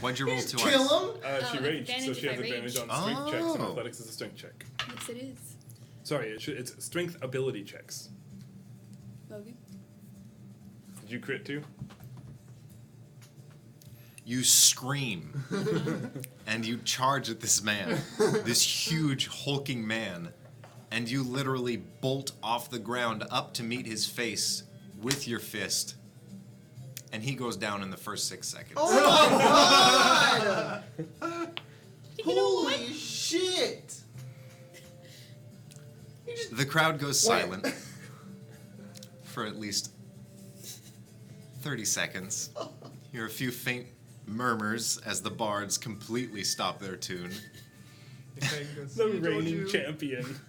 What'd you roll twice? Kill him? She raged, so advantage she has if I advantage rage. on strength checks, and Oh. athletics is a strength check. Yes, it is. Sorry, it's strength ability checks. Logan. Did you crit too? You scream and you charge at this man, this huge hulking man, and you literally bolt off the ground up to meet his face with your fist, and he goes down in the first 6 seconds. Oh my god! Holy shit! You just The crowd goes silent for at least 30 seconds. You hear a few faint murmurs as the bards completely stop their tune. The "See, told reigning you." champion.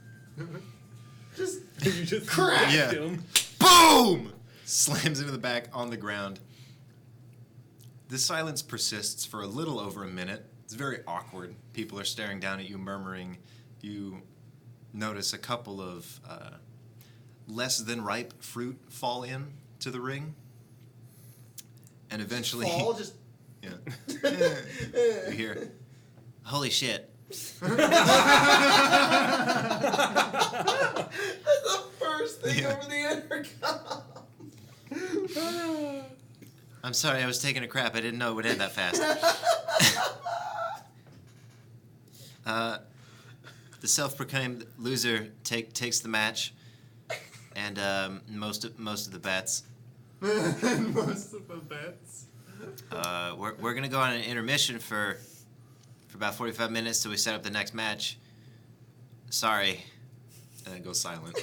just You just Crack! Yeah. whacked him. Boom! Slams into the back on the ground. The silence persists for a little over a minute. It's very awkward. People are staring down at you, murmuring. You notice a couple of less than ripe fruit fall in to the ring. And eventually, fall, just yeah, you hear, Holy shit. that's the first thing Yeah. over the intercom. I'm sorry, I was taking a crap. I didn't know it would end that fast. The self-proclaimed loser takes the match, and most of the bets. Most of the bets. We're gonna go on an intermission for about 45 minutes till we set up the next match. Sorry. and then goes silent.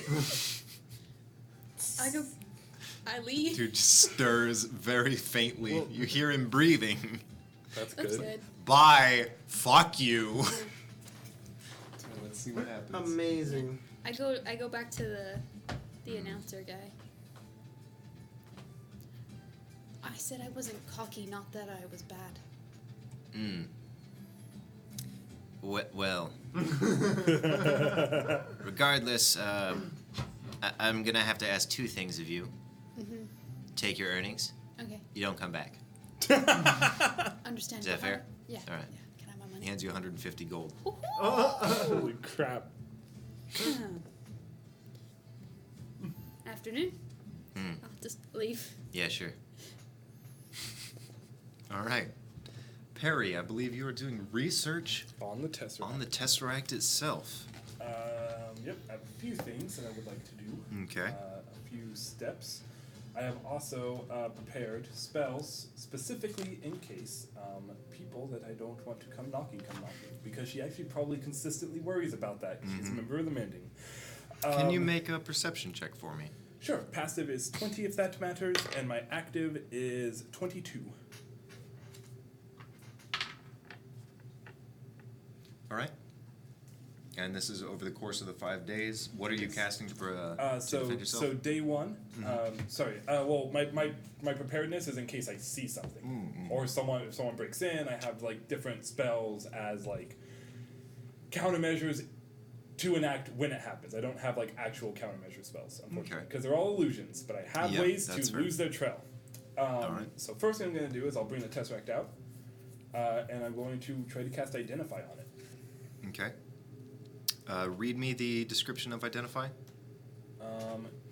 I leave. Dude just stirs very faintly. You hear him breathing. That's That's good. good. Bye. Fuck you. Let's see what happens. Amazing. I go back to the announcer guy. I said I wasn't cocky, not that I was bad. Well. Regardless, I'm gonna have to ask two things of you. Mm-hmm. Take your earnings. Okay. You don't come back. Understand. Is that fair? Yeah. All right. Yeah. Can I have my He money? hands you 150 gold. Holy crap. Afternoon. Hmm. I'll just leave. Yeah, sure. All right. Perry, I believe you are doing research On the Tesseract. on the Tesseract itself. Yep, I have a few things that I would like to do. Okay. A few steps. I have also prepared spells specifically in case people that I don't want to come knocking, because she actually probably consistently worries about that. She's a member of the Mending. Can you make a perception check for me? Sure. Passive is 20 if that matters, and my active is 22. All right. And this is over the course of the 5 days. What are you casting to So defend yourself? so day one. Well, my preparedness is in case I see something or if someone breaks in. I have like different spells as like countermeasures to enact when it happens. I don't have like actual countermeasure spells, unfortunately, Okay. because they're all illusions. But I have Yeah, ways that's to fair. lose their trail. Alright. So first thing I'm going to do is I'll bring the Tesseract out, and I'm going to try to cast Identify on it. Okay. Read me the description of Identify.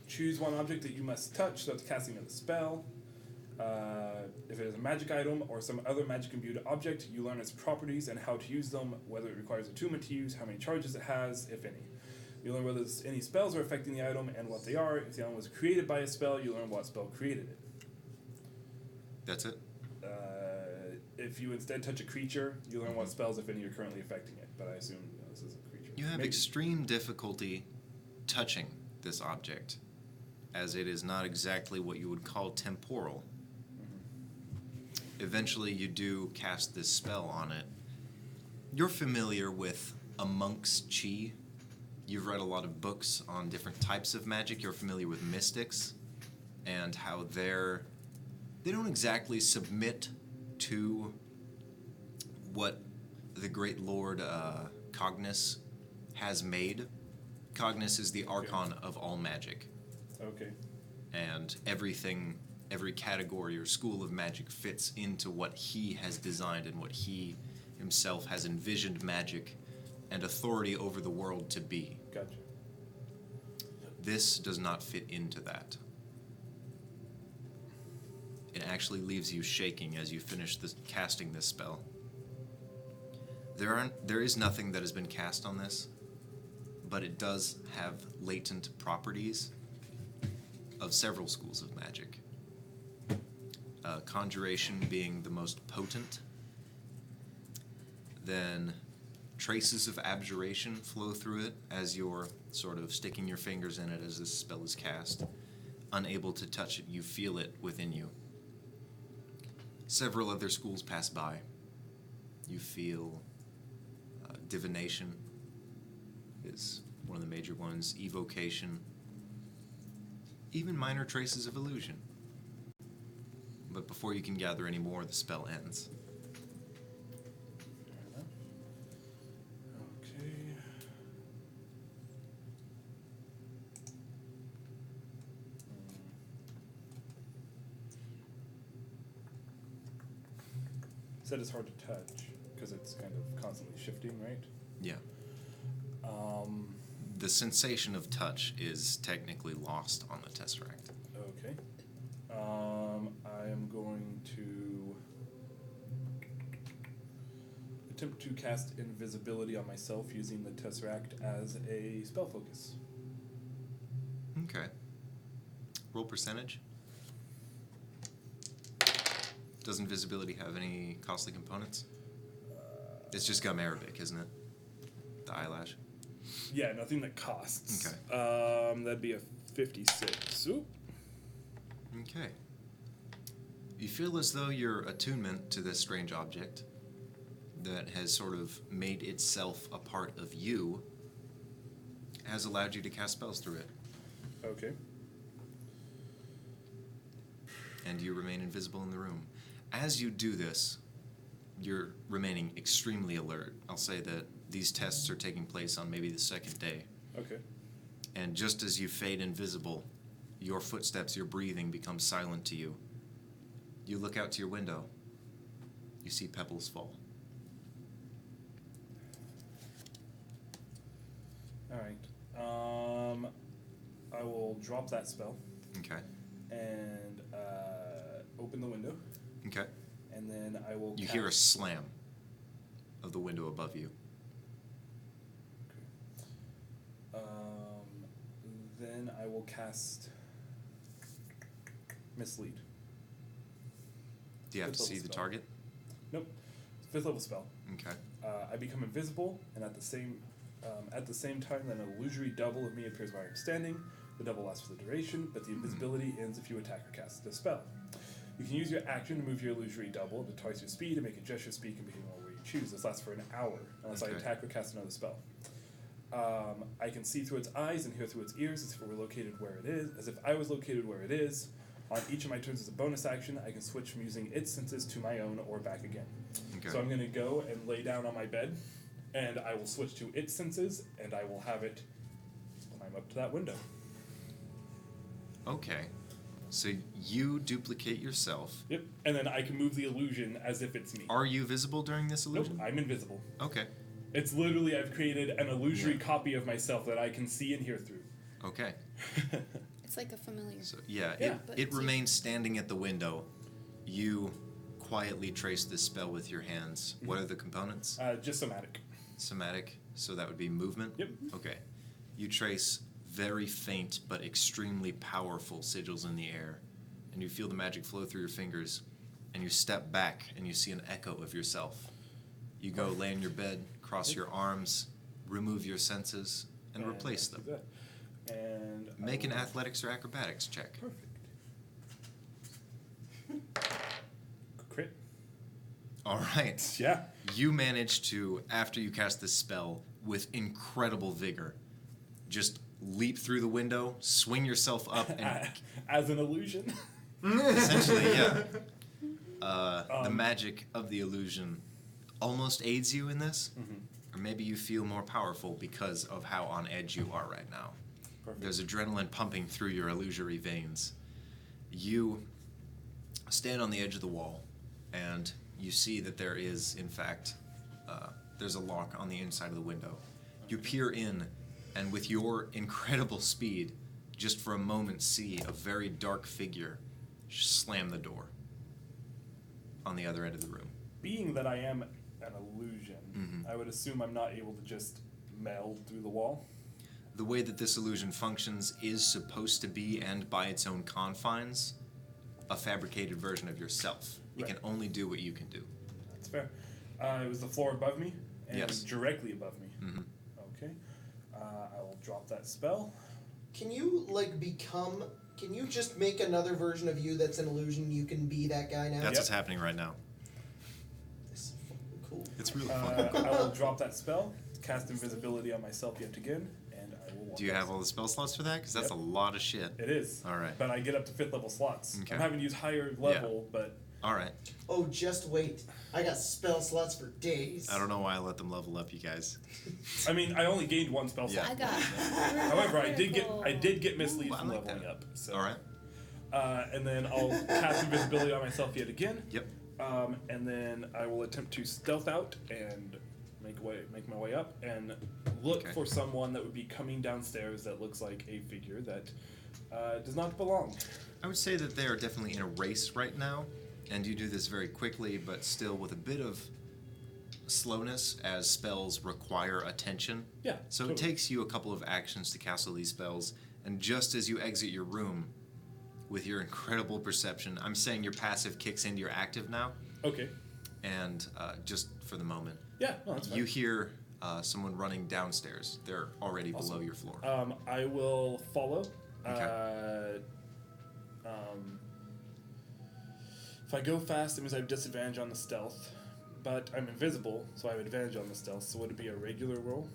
Choose one object that you must touch, so it's casting of the spell. If it is a magic item or some other magic imbued object, you learn its properties and how to use them, whether it requires attunement to use, how many charges it has, if any. You learn whether any spells are affecting the item and what they are. If the item was created by a spell, you learn what spell created it. That's it. If you instead touch a creature, you learn what spells, if any, are currently affecting it. But I assume this is a creature. You have Maybe. extreme difficulty touching this object, as it is not exactly what you would call temporal. Eventually, you do cast this spell on it. You're familiar with a monk's chi. You've read a lot of books on different types of magic. You're familiar with mystics and how they don't exactly submit to what the great Lord Cognis has made. Cognos is the archon of all magic. Okay. And everything, every category or school of magic fits into what he has designed and what he himself has envisioned magic and authority over the world to be. Gotcha. This does not fit into that. It actually leaves you shaking as you finish casting this spell. There is nothing that has been cast on this, but it does have latent properties of several schools of magic. Conjuration being the most potent. Then traces of abjuration flow through it as you're sort of sticking your fingers in it as this spell is cast. Unable to touch it, you feel it within you. Several other schools pass by. You feel divination is one of the major ones, evocation, even minor traces of illusion. But before you can gather any more, the spell ends. Fair enough. Okay. Said it's hard to touch because it's kind of constantly shifting, right? Yeah. The sensation of touch is technically lost on the Tesseract. Okay. I am going to attempt to cast invisibility on myself using the Tesseract as a spell focus. Okay. Roll percentage. Does invisibility have any costly components? It's just gum Arabic, isn't it? The eyelash. Yeah, nothing that costs. Okay. That'd be a 56. Oop. Okay. You feel as though your attunement to this strange object that has sort of made itself a part of you has allowed you to cast spells through it. Okay. And you remain invisible in the room. As you do this, you're remaining extremely alert. I'll say that these tests are taking place on maybe the second day. Okay. And just as you fade invisible, your footsteps, your breathing becomes silent to you. You look out to your window. You see pebbles fall. All right. I will drop that spell Okay. and open the window, Okay. and then I will. You hear a slam of the window above you. Then I will cast Mislead. Do you have to Fifth see level the spell. target? Nope. 5th level spell. Okay. I become invisible, and at the same time, an illusory double of me appears while I'm standing. The double lasts for the duration, but the invisibility ends if you attack or cast the spell. You can use your action to move your illusory double to twice your speed and make a gesture speak and begin where you choose. This lasts for an hour, unless I Okay. attack or cast another spell. I can see through its eyes and hear through its ears as if it were located where it is, as if I was located where it is. On each of my turns as a bonus action, I can switch from using its senses to my own or back again. Okay. So I'm going to go and lay down on my bed, and I will switch to its senses, and I will have it climb up to that window. Okay. So you duplicate yourself. Yep. And then I can move the illusion as if it's me. Are you visible during this Nope, illusion? I'm invisible. Okay. It's literally, I've created an illusory Yeah. copy of myself that I can see and hear through. Okay. It's like a familiar. So yeah, Yeah. But it it's you. remains standing at the window. You quietly trace this spell with your hands. What are the components? Just somatic. Somatic, so that would be movement? Yep. Okay. You trace very faint but extremely powerful sigils in the air, and you feel the magic flow through your fingers, and you step back and you see an echo of yourself. You go lay in your bed, cross your arms, remove your senses, and replace I them. do that. And I Make an will- athletics or acrobatics check. Perfect. Crit. All right. Yeah. You manage to, after you cast this spell, with incredible vigor, just leap through the window, swing yourself up, and As an illusion. essentially, yeah. The magic of the illusion almost aids you in this, Or maybe you feel more powerful because of how on edge you are right now. Perfect. There's adrenaline pumping through your illusory veins. You stand on the edge of the wall, and you see that there is, in fact, there's a lock on the inside of the window. You peer in, and with your incredible speed, just for a moment see a very dark figure slam the door on the other end of the room. Being that I am an illusion, I would assume I'm not able to just meld through the wall. The way that this illusion functions is supposed to be, and by its own confines, a fabricated version of yourself. It Right. can only do what you can do. That's fair. It was the floor above me and Yes. directly above me. Mhm. Okay. I will drop that spell. Can you can you just make another version of you that's an illusion? You can be that guy now? That's Yep. what's happening right now. This is fucking cool. It's really fun. I will drop that spell, cast invisibility on myself yet again, and I will walk Do you have outside. all the spell slots for that? Because that's Yep. a lot of shit. It is. All right. But I get up to 5th level slots. Okay. I'm having to use higher level, but All right. Oh, just wait. I got spell slots for days. I don't know why I let them level up, you guys. I mean, I only gained 1 spell slot. I got. However, I did get mislead Ooh, I from like leveling that. up. So. All right. And then I'll cast invisibility on myself yet again. Yep. And then I will attempt to stealth out and make my way up and look Okay. for someone that would be coming downstairs that looks like a figure that does not belong. I would say that they are definitely in a race right now, and you do this very quickly, but still with a bit of slowness, as spells require attention. Yeah. So totally. it takes you a couple of actions to cast all these spells, and just as you exit your room, with your incredible perception, I'm saying your passive kicks into your active now, Okay. and just for the moment, Yeah. No, that's fine. you hear someone running downstairs. They're already below Awesome. your floor. I will follow. Okay. If I go fast, it means I have disadvantage on the stealth, but I'm invisible, so I have advantage on the stealth. So would it be a regular roll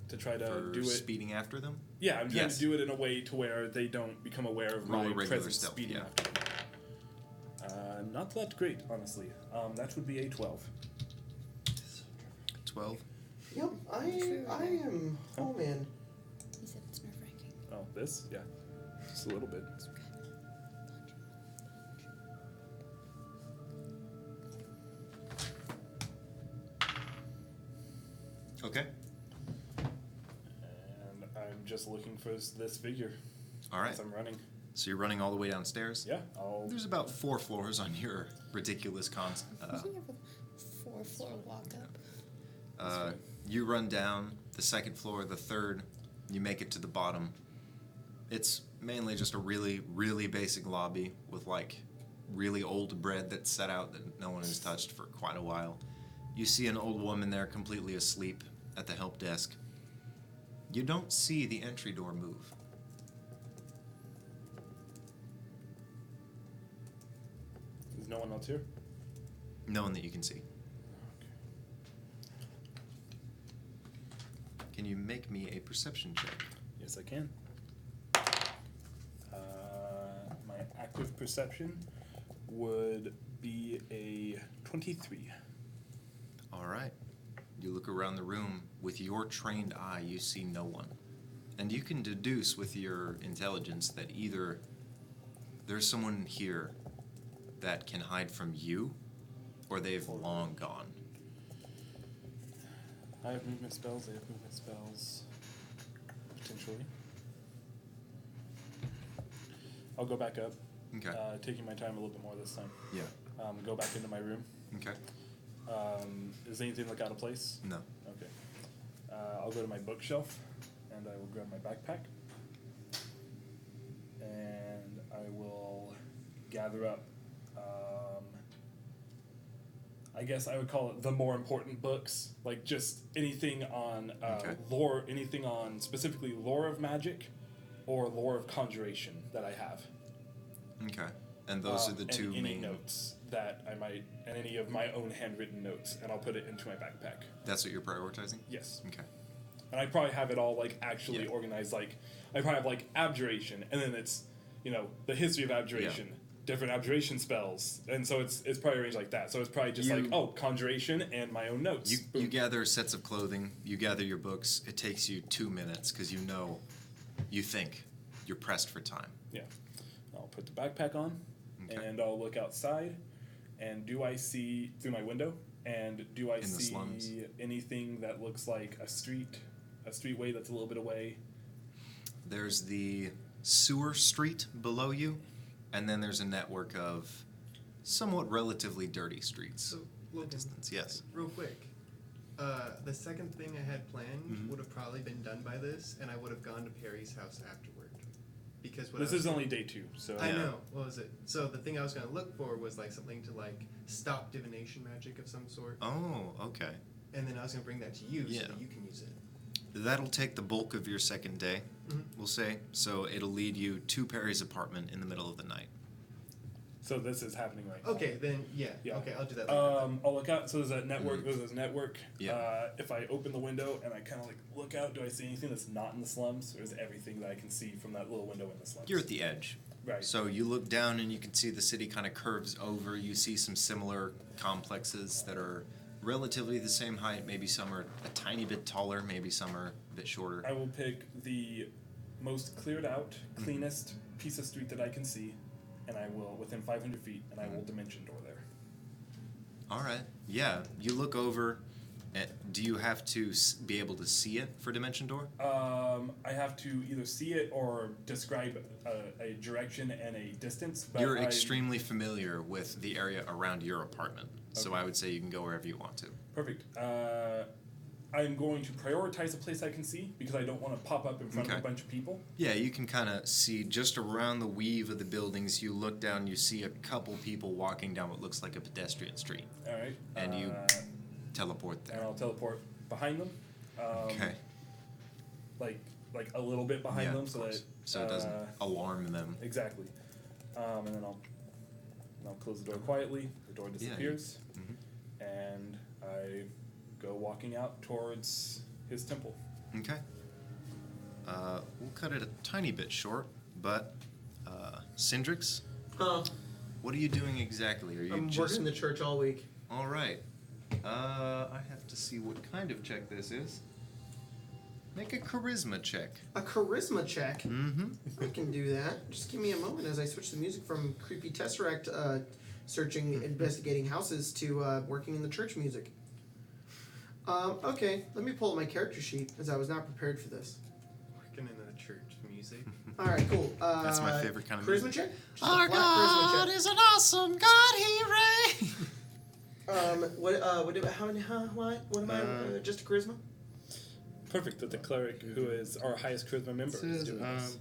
to try to For do it? speeding after them? Yeah, I'm trying Yes. to do it in a way to where they don't become aware of Roll a my regular presence stealth, speeding yeah. after me. Not that great, honestly. That would be a 12. 12? Yep, I am. Oh man. He said it's nerve wracking. Oh, this? Yeah. Just a little bit. Okay. And I'm just looking for this figure All right. as I'm running. So you're running all the way downstairs? Yeah, I'll... There's about 4 floors on your ridiculous You have a 4-floor walk up. you run down the 2nd floor, the 3rd, you make it to the bottom. It's mainly just a really, really basic lobby with like really old bread that's set out that no one has touched for quite a while. You see an old woman there completely asleep at the help desk. You don't see the entry door move. There's no one else here? No one that you can see. Can you make me a perception check? Yes, I can. My active perception would be a 23. All right. You look around the room. With your trained eye, you see no one. And you can deduce with your intelligence that either there's someone here that can hide from you, or they've long gone. I have movement spells, they have movement spells. Potentially. I'll go back up. Okay. Taking my time a little bit more this time. Yeah. Go back into my room. Okay. Does anything look out of place? No. Okay. I'll go to my bookshelf and I will grab my backpack. And I will gather up, I guess I would call it the more important books, like just anything on Okay. lore, anything on specifically lore of magic or lore of conjuration that I have. Okay. And those are the And two any main. notes that I might, and any of my own handwritten notes, and I'll put it into my backpack. That's what you're prioritizing? Yes. Okay. And I probably have it all like actually Yeah. organized. Like I probably have like abjuration, and then it's the history of abjuration, different abjuration spells, and so it's probably arranged like that. So it's probably just like, oh, conjuration and my own notes. You gather sets of clothing, you gather your books. It takes you 2 minutes because you think you're pressed for time. Yeah. I'll put the backpack on, Okay. and I'll look outside, and do I see through my window? And do I In the see slums. anything that looks like a streetway that's a little bit away? There's the sewer street below you, and then there's a network of somewhat relatively dirty streets. So, Logan, Distance, yes. real quick. The second thing I had planned would have probably been done by this, and I would have gone to Perry's house afterward. Because This is only day 2, so I Yeah. know. What was it? So the thing I was going to look for was like something to like stop divination magic of some sort, Oh, okay. and then I was going to bring that to you Yeah. so that you can use it. That'll take the bulk of your second day, we'll say. So it'll lead you to Perry's apartment in the middle of the night. So this is happening right Okay, then yeah. Yeah. Okay, I'll do that. now. Later. I'll look out. So there's a network. There's this network. Yeah. If I open the window and I kind of like look out, do I see anything that's not in the slums, or is everything that I can see from that little window in the slums? You're at the edge. Right. So you look down and you can see the city kind of curves over. You see some similar complexes that are relatively the same height. Maybe some are a tiny bit taller, maybe some are a bit shorter. I will pick the most cleared out, cleanest piece of street that I can see, and I will, within 500 feet, and I will dimension door there. All right. Yeah. You look over. Do you have to be able to see it for Dimension Door? I have to either see it or describe a direction and a distance. But You're extremely familiar with the area around your apartment, so Okay. I would say you can go wherever you want to. Perfect. I'm going to prioritize a place I can see because I don't want to pop up in front of Okay. a bunch of people. Yeah, you can kind of see just around the weave of the buildings. You look down, you see a couple people walking down what looks like a pedestrian street. All right. And you teleport and there. I'll teleport behind them. Okay. Like a little bit behind Yeah, them of so course. that So it doesn't alarm them. exactly. And then I'll close the door quietly. The door disappears, and I go walking out towards his temple. Okay. We'll cut it a tiny bit short, but Syndrix, Huh. what are you doing exactly? Are you I'm just working in the church all week. all right? I have to see what kind of check this is. Make a charisma check. A charisma check. Mm-hmm. I can do that. Just give me a moment as I switch the music from creepy Tesseract searching, investigating houses to working in the church music. Okay, let me pull up my character sheet as I was not prepared for this. Working in the church music. All right, cool. That's my favorite kind of charisma music. check. Just a flat charisma check. is an awesome God, he reigns. What am I? Just a charisma? Perfect. That the cleric, who is our highest charisma member, is doing this.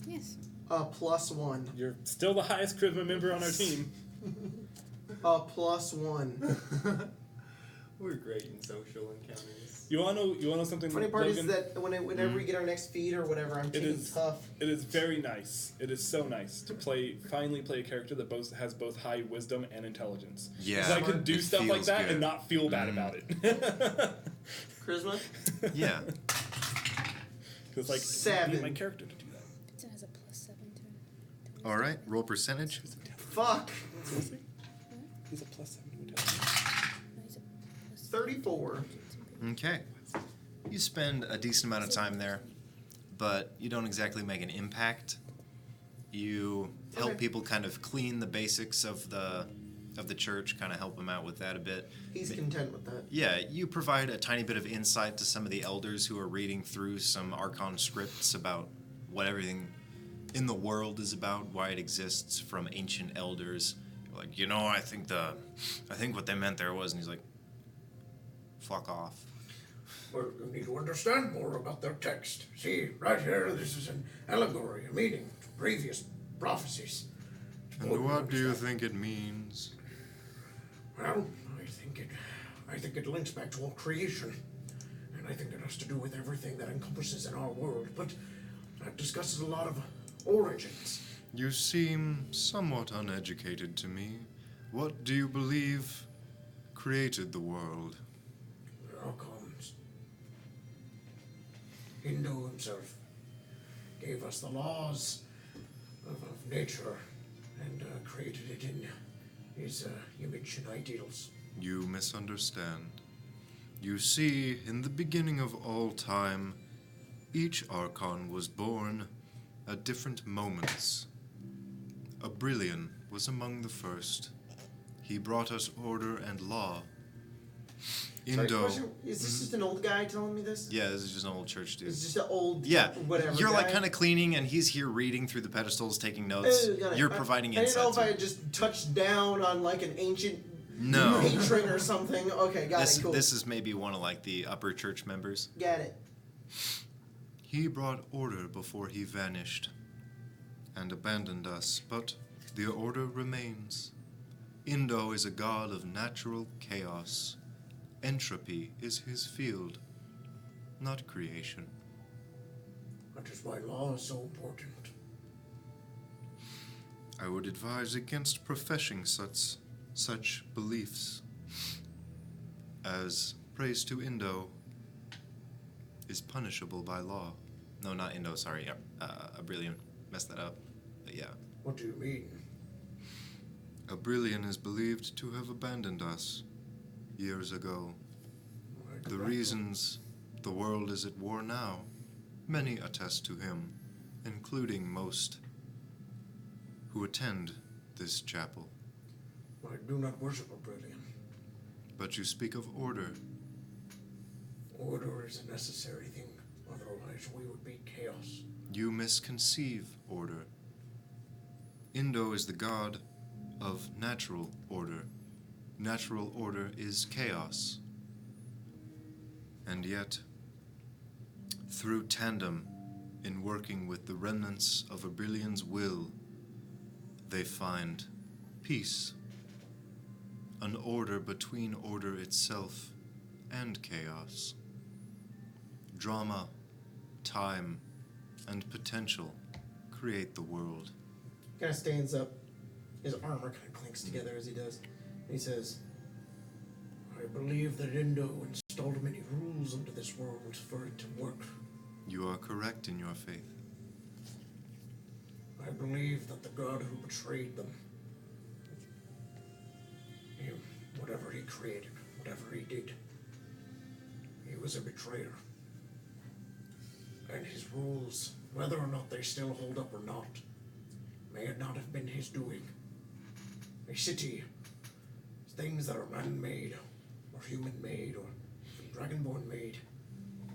Yes. +1. You're still the highest charisma member on our team. +1. We're great in social encounters. You wanna know something? Funny part Logan? is that whenever we get our next feed or whatever, I'm taking is- tough. It is very nice. It is so nice to finally play a character that has both high wisdom and intelligence. Yeah. 'Cause I could do It stuff like feels that good. and not feel bad about it. Charisma? Yeah. Because like, 7. I need my character to do that. It has a +7 to it. All right. Roll percentage. Fuck. He's a +7 to intelligence. No, he's a +7. 34. Okay. You spend a decent amount of time there, but you don't exactly make an impact. You help Okay. people kind of clean the basics of the church, kind of help them out with that a bit. He's content with that. Yeah, you provide a tiny bit of insight to some of the elders who are reading through some Archon scripts about what everything in the world is about, why it exists from ancient elders. You're like, I think what they meant there was, and he's like, fuck off. Well, you need to understand more about their text. See, right here, this is an allegory, a meaning to previous prophecies. And what do you think it means? Well, I think it links back to all creation, and I think it has to do with everything that encompasses in our world. But that discusses a lot of origins. You seem somewhat uneducated to me. What do you believe created the world? The Archons. Hindu himself gave us the laws of nature and created it in his image and ideals. You misunderstand. You see, in the beginning of all time, each Archon was born at different moments. Abrillion was among the first. He brought us order and law. Sorry, Indo. question. Is this just an old guy telling me this? Yeah, this is just an old church dude. It's just an old Yeah, whatever. you're like guy? kind of cleaning, and he's here reading through the pedestals, taking notes. You're providing I didn't know insight. if I had just touched down on like an ancient No. matron or something. Okay, got This, it. Cool. this is maybe one of like the upper church members. Got it. He brought order before he vanished and abandoned us, but the order remains. Indo is a god of natural chaos. Entropy is his field, not creation. That is why law is so important. I would advise against professing such beliefs, as praise to Indo is punishable by law. No, not Indo, sorry, Abrillion. Messed that up, but yeah. What do you mean? Abrillion is believed to have abandoned us years ago. The reasons the world is at war now, many attest to him, including most who attend this chapel. I do not worship Abrillion. But you speak of order. Order is a necessary thing, otherwise we would be chaos. You misconceive order. Indo is the god of natural order. Natural order is chaos. And yet, through tandem, in working with the remnants of Abrillion's will, they find peace, an order between order itself and chaos. Drama, time, and potential create the world. Kind of stands up. His armor kind of clinks together as he does. And he says, I believe that Indo installed many rules into this world for it to work. You are correct in your faith. I believe that the god who betrayed them, whatever he created, whatever he did, he was a betrayer. And his rules, whether or not they still hold up or not, may it not have been his doing. A city, things that are man-made, or human-made, or dragonborn-made,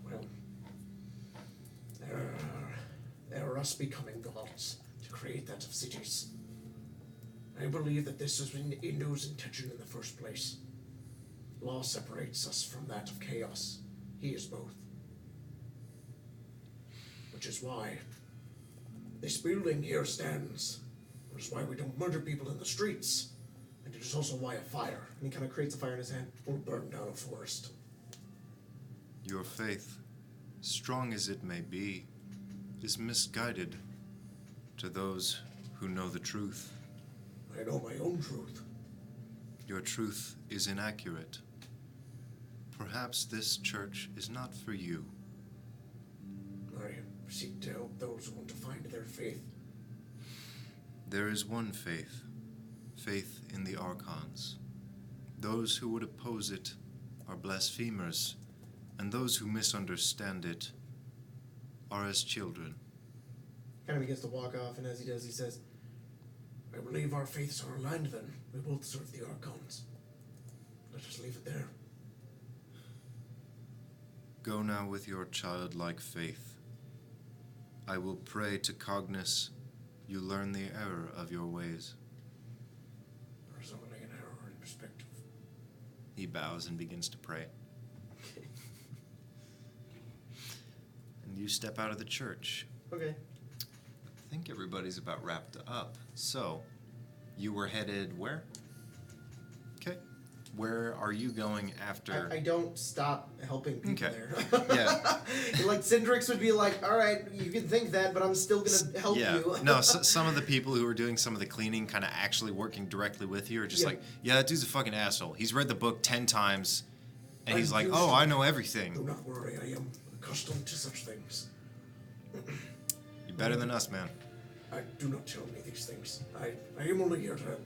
well, they're us becoming gods to create that of cities. I believe that this has been Indo's intention in the first place. Law separates us from that of chaos. He is both. Which is why this building here stands. Which is why we don't murder people in the streets. And it is also why a fire, and he kind of creates a fire in his hand. will burn down a forest. Your faith, strong as it may be, is misguided to those who know the truth. I know my own truth. Your truth is inaccurate. Perhaps this church is not for you. I seek to help those who want to find their faith. There is one faith, faith in the Archons. Those who would oppose it are blasphemers, and those who misunderstand it are as children. Kind of begins to walk off, and as he does, he says, I believe our faiths are aligned then. We both serve the Archons. Let us leave it there. Go now with your childlike faith. I will pray to Cognis you learn the error of your ways. There is only an error in perspective. He bows and begins to pray. And you step out of the church. okay. I think everybody's about wrapped up. So, you were headed where? Okay. Where are you going after? I don't stop helping people Okay. there. Yeah. Like, Cindrix would be like, all right, you can think that, but I'm still going to help Yeah. you. No, some of the people who are doing some of the cleaning, kind of actually working directly with you, are just Yeah. like, yeah, that dude's a fucking asshole. He's read the book 10 times, and he's like, I'm oh, used I to- know Do everything. not worry, I am accustomed to such things. You're better than us, man. do not tell me these things. I am only here to help.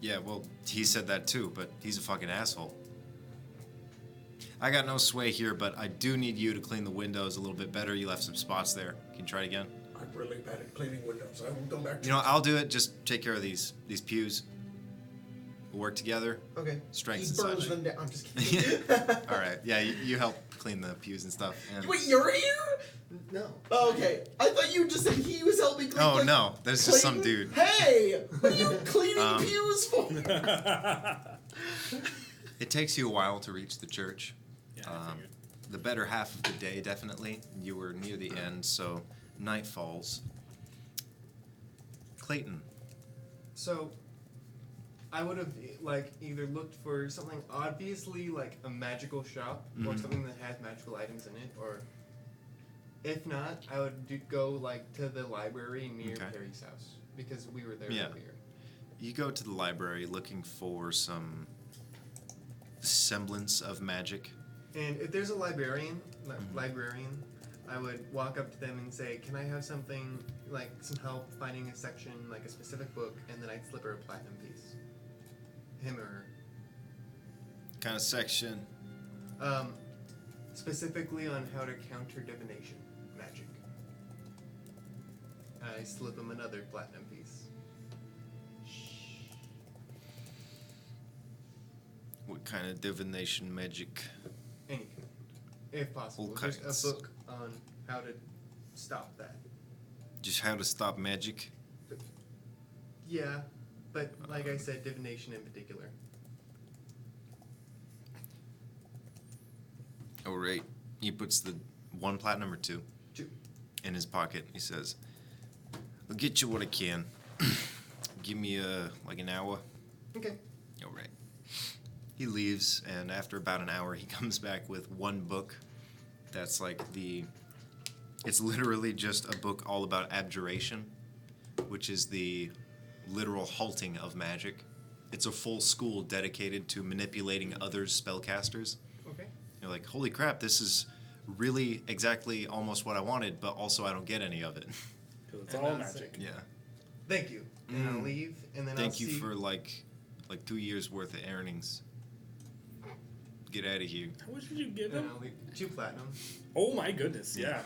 Yeah, well, he said that too, but he's a fucking asshole. I got no sway here, but I do need you to clean the windows a little bit better. You left some spots there. Can you try it again? I'm really bad at cleaning windows. I will go back to You know, I'll do it. Just take care of these pews. We'll work together. Okay. Strengths He burns inside them down. I'm just kidding. All right. Yeah, you help clean the pews and stuff. And... Wait, you're here? No. Oh, okay. I thought you just said he was helping clean. Oh like, no, there's just some Clayton? dude. Hey! What are you cleaning pews for? It takes you a while to reach the church. Yeah, I figured. The better half of the day, definitely. You were near the end, so night falls. Clayton. So, I would have like either looked for something obviously like a magical shop or something that has magical items in it, or if not, I would go like to the library near Okay. Perry's house because we were there Yeah. earlier. You go to the library looking for some semblance of magic. And if there's a librarian, I would walk up to them and say, "Can I have something like some help finding a section, like a specific book?" And then I'd slip her a platinum piece. Him or her. Kind of section. Specifically on how to counter divination magic. I slip him another platinum piece. What kind of divination magic? Any kind, if possible. All Just kinds. a book on how to stop that. Just how to stop magic? Yeah, but like I said, divination in particular. Oh, right. He puts the one platinum or two 2. in his pocket. He says, "I'll get you what I can. Give me like an hour." Okay. All right. He leaves, and after about an hour, he comes back with one book. That's like it's literally just a book all about abjuration, which is the literal halting of magic. It's a full school dedicated to manipulating other spellcasters. Okay. You're like, holy crap, this is really exactly almost what I wanted, but also I don't get any of it. Because it's And all that's magic. Yeah. Thank you. And I'll leave, and then Thank I'll you see. for like 2 years worth of earnings. Get out of here. How much did you give And him? I'll leave 2 platinum. Oh my goodness, yeah.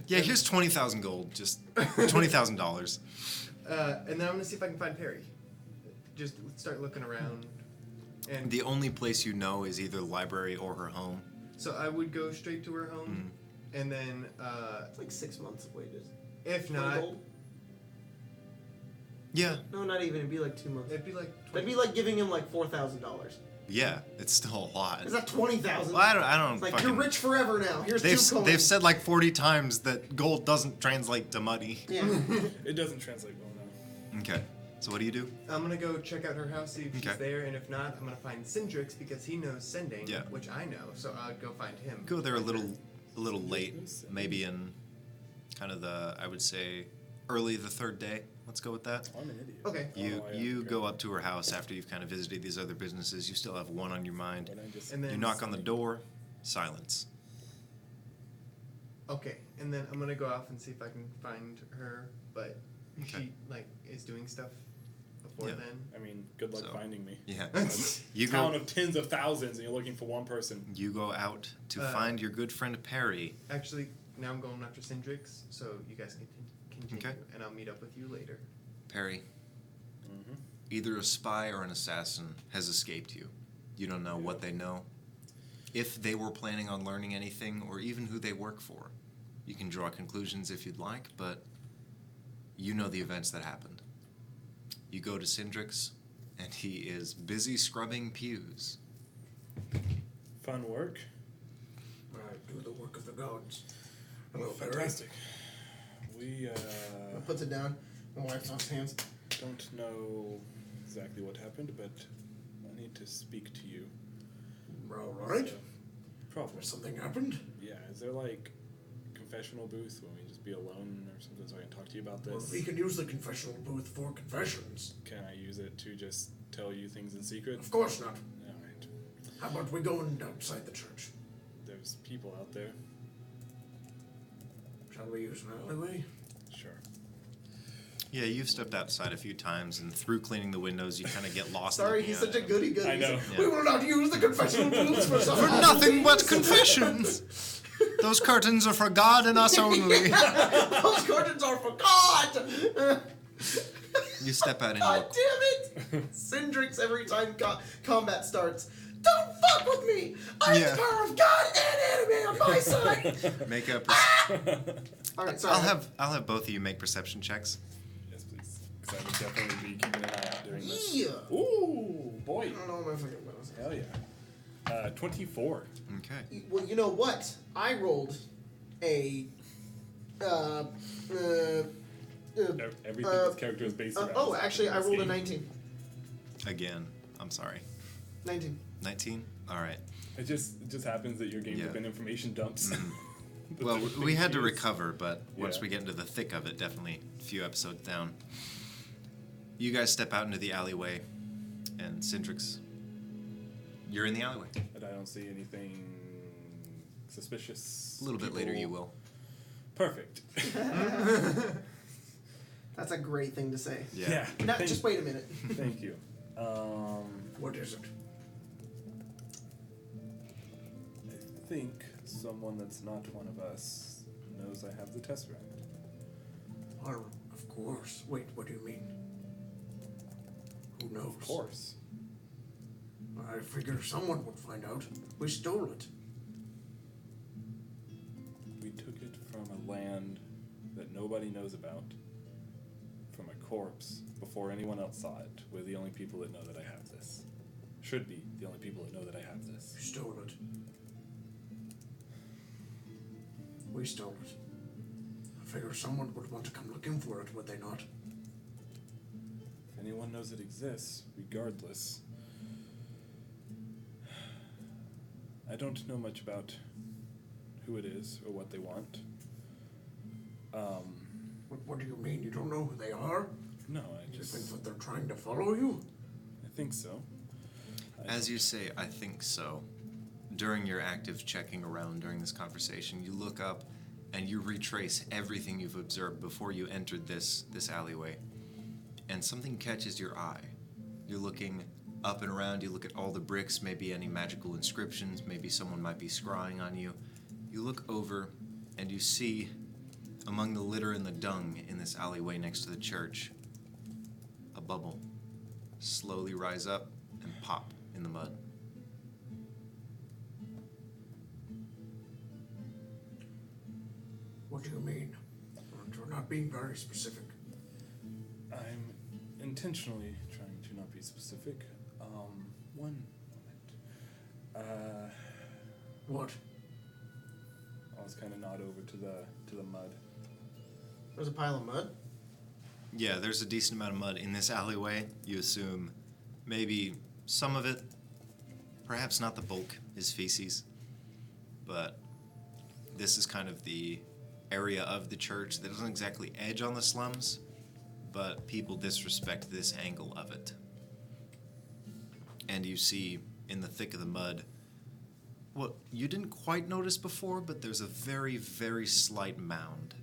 Yeah, here's 20,000 gold, just $20,000. And then I'm gonna see if I can find Perry. Just start looking around. And The only place you know is either the library or her home. so I would go straight to her home, and then It's like 6 months of wages. if 20 not, gold? Yeah, No, not even. It'd be like 2 months. it'd be like That'd be like giving him like $4,000. yeah, it's still a lot. Is that 20,000? Well, I don't It's like fucking. you're rich forever now. Here's They've 2 coins. they've said like 40 times that gold doesn't translate to money. Yeah. It doesn't translate well now. Okay, so what do you do? I'm gonna go check out her house, see if she's Okay. there, and if not, I'm gonna find Cindrix because he knows sending, Yeah. which I know. So I'll go find him. Go there a little late, maybe in kind of I would say early the 3rd day. Let's go with that. I'm an idiot. Okay. You Oh, yeah, you okay. go up to her house after you've kind of visited these other businesses. You still have one on your mind. When I just And then You knock on the door, silence. Okay, and then I'm gonna go off and see if I can find her, but Okay. she like is doing stuff before Yeah. then. I mean, good luck So- finding me. Yeah. A You town go of tens of thousands, and you're looking for one person. you go out to Uh, find your good friend Perry. Actually, now I'm going after Cindrix, so you guys can continue, Okay. and I'll meet up with you later. Perry, Mm-hmm. either a spy or an assassin has escaped you. You don't know what they know, if they were planning on learning anything, or even who they work for. You can draw conclusions if you'd like, but you know the events that happened. You go to Cindrix, and he is busy scrubbing pews. Fun work. I do the work of the gods. Hello, Perry. Fantastic. We Puts it down and wipes off his hands. don't know exactly what happened, but I need to speak to you. All right. Problem. Something happened? Yeah, is there like a confessional booth where we can just be alone or something so I can talk to you about Well, this? we can use the confessional booth for confessions. Can I use it to just tell you things in secret? Of course not. Alright. How about we go in outside the church? There's people out there. Shall we use an alleyway? Sure. Yeah, you've stepped outside a few times, and through cleaning the windows, you kind of get lost. Sorry, looking he's at such a it. goody-goody. I know. We will not use the confessional booths for some For nothing but confessions. Those curtains are for God and us only. Those curtains are for God! You step out into God a damn it! Syndrix every time combat starts. Don't fuck with me! I have Yeah. the power of God and enemy on my side! make up. Alright, sorry. I'll have both of you make perception checks. Yes, please. Because I would definitely be keeping an eye out during this. Yeah! Ooh, boy. I don't know what my fucking bonus is. Hell yeah. 24. Okay. Well, you know what? I rolled a. Everything this character is based around. Oh, is actually, I this rolled a game. 19. Again, I'm sorry. 19. 19. All right. It just happens that your games Yeah. have been information dumps. That Well, there's we things had to use. recover, but once Yeah. we get into the thick of it, definitely a few episodes down. You guys step out into the alleyway, and Syndrix, you're in the alleyway. And I don't see anything suspicious. A little bit later, you will. Perfect. That's a great thing to say. Yeah. No, Thank- just wait a minute. Thank you. What is it? I think someone that's not one of us knows I have the Tesseract. Oh, of course. Wait, what do you mean? Who knows? Of course. I figure someone would find out. We stole it. We took it from a land that nobody knows about, from a corpse, before anyone else saw it. We're the only people that know that I have this. Should be the only people that know that I have this. We stole it. We stole it. I figure someone would want to come looking for it, would they not? If anyone knows it exists, regardless. I don't know much about who it is or what they want. What do you mean? You don't know who they are? No, I You just... think that they're trying to follow you? I think so. As you say, I think so. During your active checking around during this conversation, you look up and you retrace everything you've observed before you entered this alleyway. And something catches your eye. You're looking up and around, you look at all the bricks, maybe any magical inscriptions, maybe someone might be scrying on you. You look over and you see, among the litter and the dung in this alleyway next to the church, a bubble slowly rise up and pop in the mud. What do you mean? You're not being very specific. I'm intentionally trying to not be specific. One moment. What? I was kind of nod over to the mud. There's a pile of mud. Yeah, there's a decent amount of mud in this alleyway. You assume maybe some of it, perhaps not the bulk, is feces. But this is kind of the area of the church that doesn't exactly edge on the slums, but people disrespect this angle of it. And you see in the thick of the mud what you didn't quite notice before, but there's a very, very slight mound.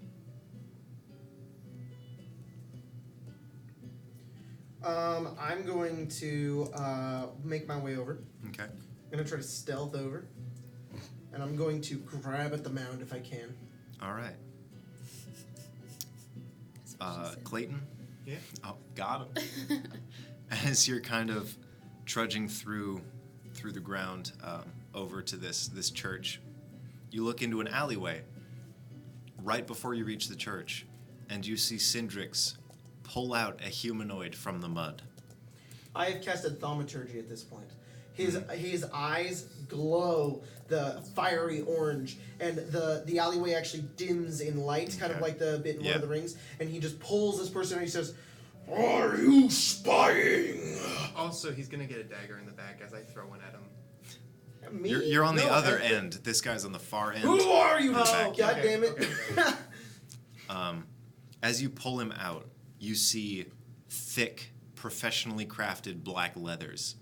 I'm going to make my way over. Okay. I'm going to try to stealth over. And I'm going to grab at the mound if I can. All right. Clayton? Yeah. Oh, got him. As you're kind of trudging through the ground over to this church, you look into an alleyway right before you reach the church, and you see Syndrix pull out a humanoid from the mud. I have casted thaumaturgy at this point. His eyes glow the fiery orange, and the alleyway actually dims in light, kind of Okay. like the bit in Lord of the Yeah. Rings. And he just pulls this person and he says, Are you spying? Also, he's gonna get a dagger in the back as I throw one at him. "Me? You're on the No, other I- end. This guy's on the far end. Who are you? Oh, back. God Okay, damn it. okay. As you pull him out, you see thick, professionally crafted black leathers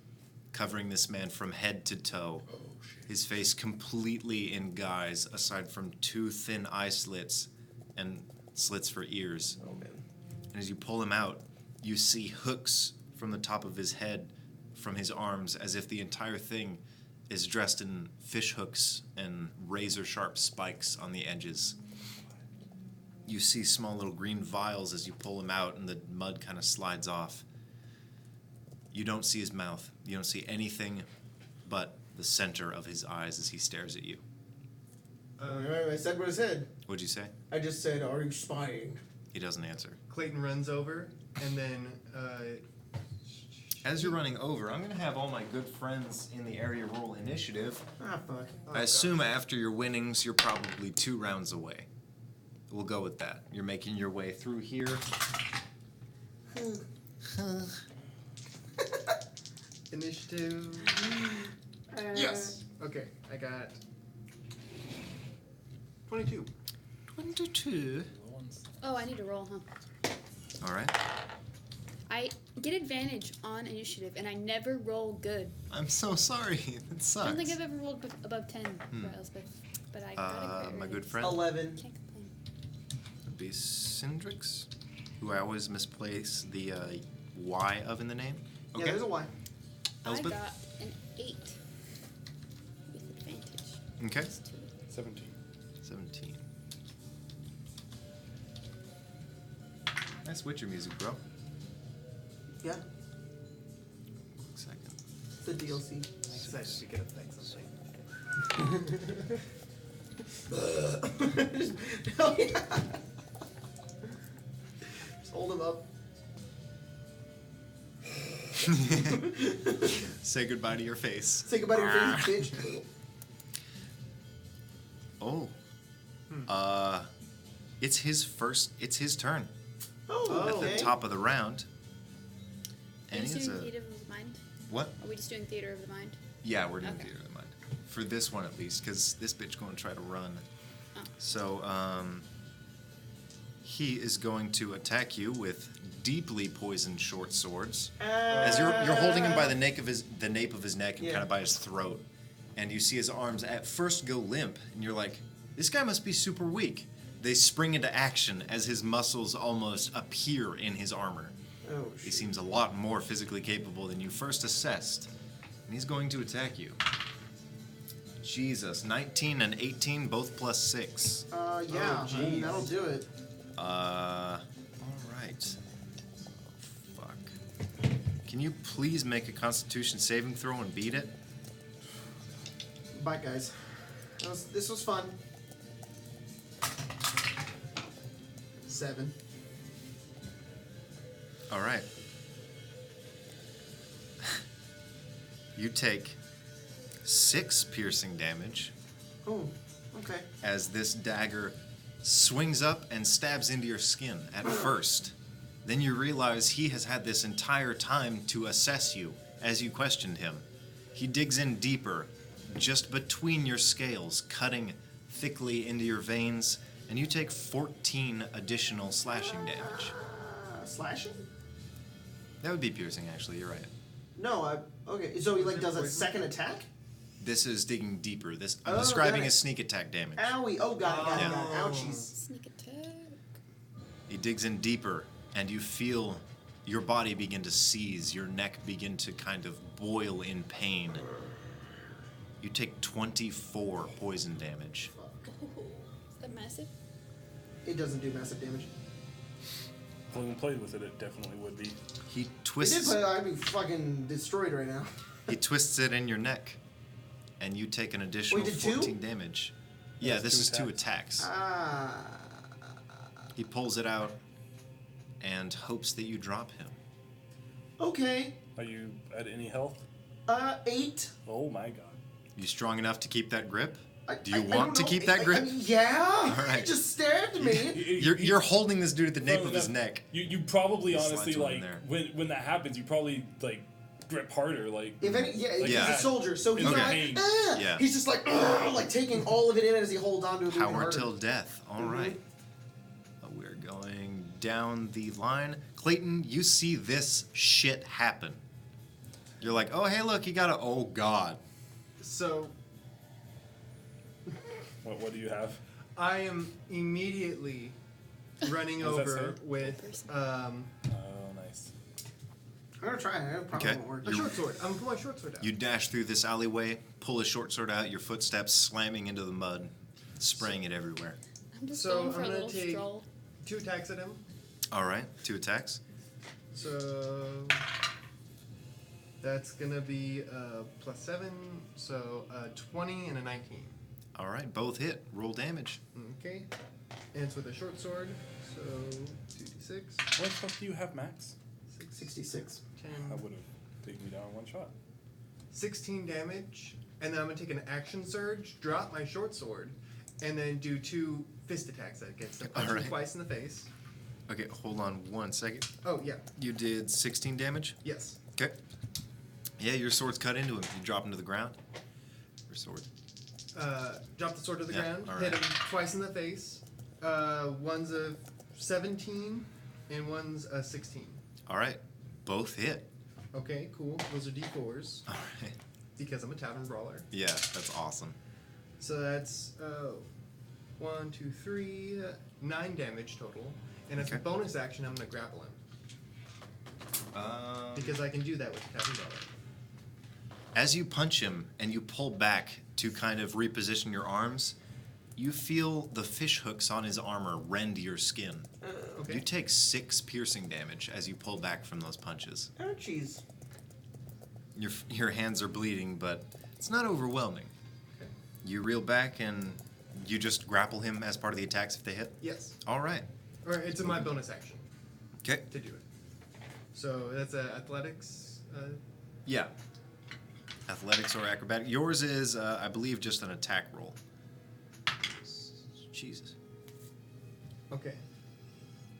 covering this man from head to toe. Oh, shit. His face completely in guise, aside from two thin eye slits and slits for ears. Oh, man. And as you pull him out, you see hooks from the top of his head, from his arms, as if the entire thing is dressed in fish hooks and razor-sharp spikes on the edges. You see small little green vials as you pull him out, and the mud kind of slides off. You don't see his mouth. You don't see anything but the center of his eyes as he stares at you. I said what I said. What'd you say? I just said, "Are you spying?" He doesn't answer. Clayton runs over and then As you're running over, I'm going to have all my good friends in the area roll initiative. Ah, fuck. Oh, I assume after your winnings, you're probably 2 rounds away. We'll go with that. You're making your way through here. initiative. Yes. Okay, I got 22. 22. Oh, I need to roll, huh? All right. I get advantage on initiative, and I never roll good. I'm so sorry. It I sucks. don't think I've ever rolled above 10 for Elspeth, but I got a crit My rate. good friend 11. Can't complain. would be Syndrix, who I always misplace the Y of in the name. Yeah, there's a Y. Elspeth? I got an 8 with advantage. Okay. Plus 2. 17. 17. Nice Witcher music, bro. Yeah, Quick second. the DLC. Excited to get effects on Hell yeah. Just hold him up. Say goodbye to your face. Say goodbye to your face, bitch. Oh. It's his turn Oh, at okay. the top of the round. Are And we he just has doing a Theater of the Mind? what? Are we just doing Theater of the Mind? Yeah, we're doing Okay. theater of the mind for this one at least, because this bitch going to try to run. Oh. So he is going to attack you with deeply poisoned short swords. As you're holding him by the nape of his neck and Yeah. kind of by his throat, and you see his arms at first go limp, and you're like, this guy must be super weak. They spring into action as his muscles almost appear in his armor. Oh, He shit. seems a lot more physically capable than you first assessed, and he's going to attack you. Jesus, 19 and 18, both plus 6. Yeah, Oh, I mean, jeez. that'll do it. All right. Fuck. Can you please make a Constitution saving throw and beat it? Bye, guys. This was fun. 7. All right. You take 6 piercing damage Oh, okay. as this dagger swings up and stabs into your skin at first. Then you realize he has had this entire time to assess you as you questioned him. He digs in deeper, just between your scales, cutting thickly into your veins, and you take 14 additional slashing damage. Slashing? That would be piercing, actually, you're right. No, okay. So he, does a second attack? This is digging deeper. I'm Oh, describing got it. as sneak attack damage. Owie. Oh, got it, got it, Yeah. got it. Ouchies. Sneak attack. He digs in deeper, and you feel your body begin to seize, your neck begin to kind of boil in pain. You take 24 poison damage. Oh, is that massive? It doesn't do massive damage. If we played with it, it definitely would be. He If it did twists. play, I'd be fucking destroyed right now. He twists it in your neck, and you take an additional Wait, did two? 14 damage. Yeah, That's this two is 2 attacks. attacks. Ah. He pulls it out and hopes that you drop him. Okay. Are you at any health? 8. Oh my god. You strong enough to keep that grip? Do you I want don't to know. keep that grip? Yeah. All right. He just stabbed me. You're holding this dude at the nape Well, of his no, neck. You probably He slides honestly one in like there. when that happens, you probably like grip harder. Like If any, yeah, Like he's Yeah. a soldier, so he's Okay. not Pain. like, Yeah. He's just like taking all of it in as he holds on to it. even Power harder. till death. All right. We're going down the line. Clayton, you see this shit happen. You're like, oh, hey, look, he got a. Oh, God. So what do you have? I am immediately running What does that over say? with Oh, nice. I'm gonna try it. It probably Okay. won't work. a short sword. I'm gonna pull my short sword out. You dash through this alleyway, pull a short sword out, your footsteps slamming into the mud, spraying it everywhere. I'm just So, going for I'm a gonna little take- stroll. 2 attacks at him. All right, 2 attacks. So that's gonna be +7. So 20 and a 19. All right, both hit. Roll damage. Okay. And it's with a short sword. So 2d6. What health do you have, Max? 66. 10. That would have taken me down in one shot. 16 damage. And then I'm gonna take an action surge, drop my short sword, and then do 2 fist attacks against him. Punch him Alright. twice in the face. Okay, hold on 1 second. Oh yeah. You did 16 damage? Yes. Okay. Yeah, your sword's cut into him. You drop him to the ground. Your sword. Drop the sword to the Yeah, ground. alright. Hit him twice in the face. One's a 17 and one's a 16. All right, both hit. Okay, cool. Those are d4s All right. because I'm a tavern brawler. Yeah, that's awesome. So that's 1, 2, 3, 9 damage total. And as a Okay. bonus action, I'm gonna grapple him because I can do that with the tavern brawler. As you punch him and you pull back to kind of reposition your arms, you feel the fish hooks on his armor rend your skin. Okay. You take 6 piercing damage as you pull back from those punches. Oh, jeez. Your hands are bleeding, but it's not overwhelming. Okay. You reel back and you just grapple him as part of the attacks if they hit? Yes. All right. Or it's in my bonus action Okay. to do it. So that's athletics. Yeah. Athletics or acrobatic. Yours is, I believe, just an attack roll. Jesus. Okay.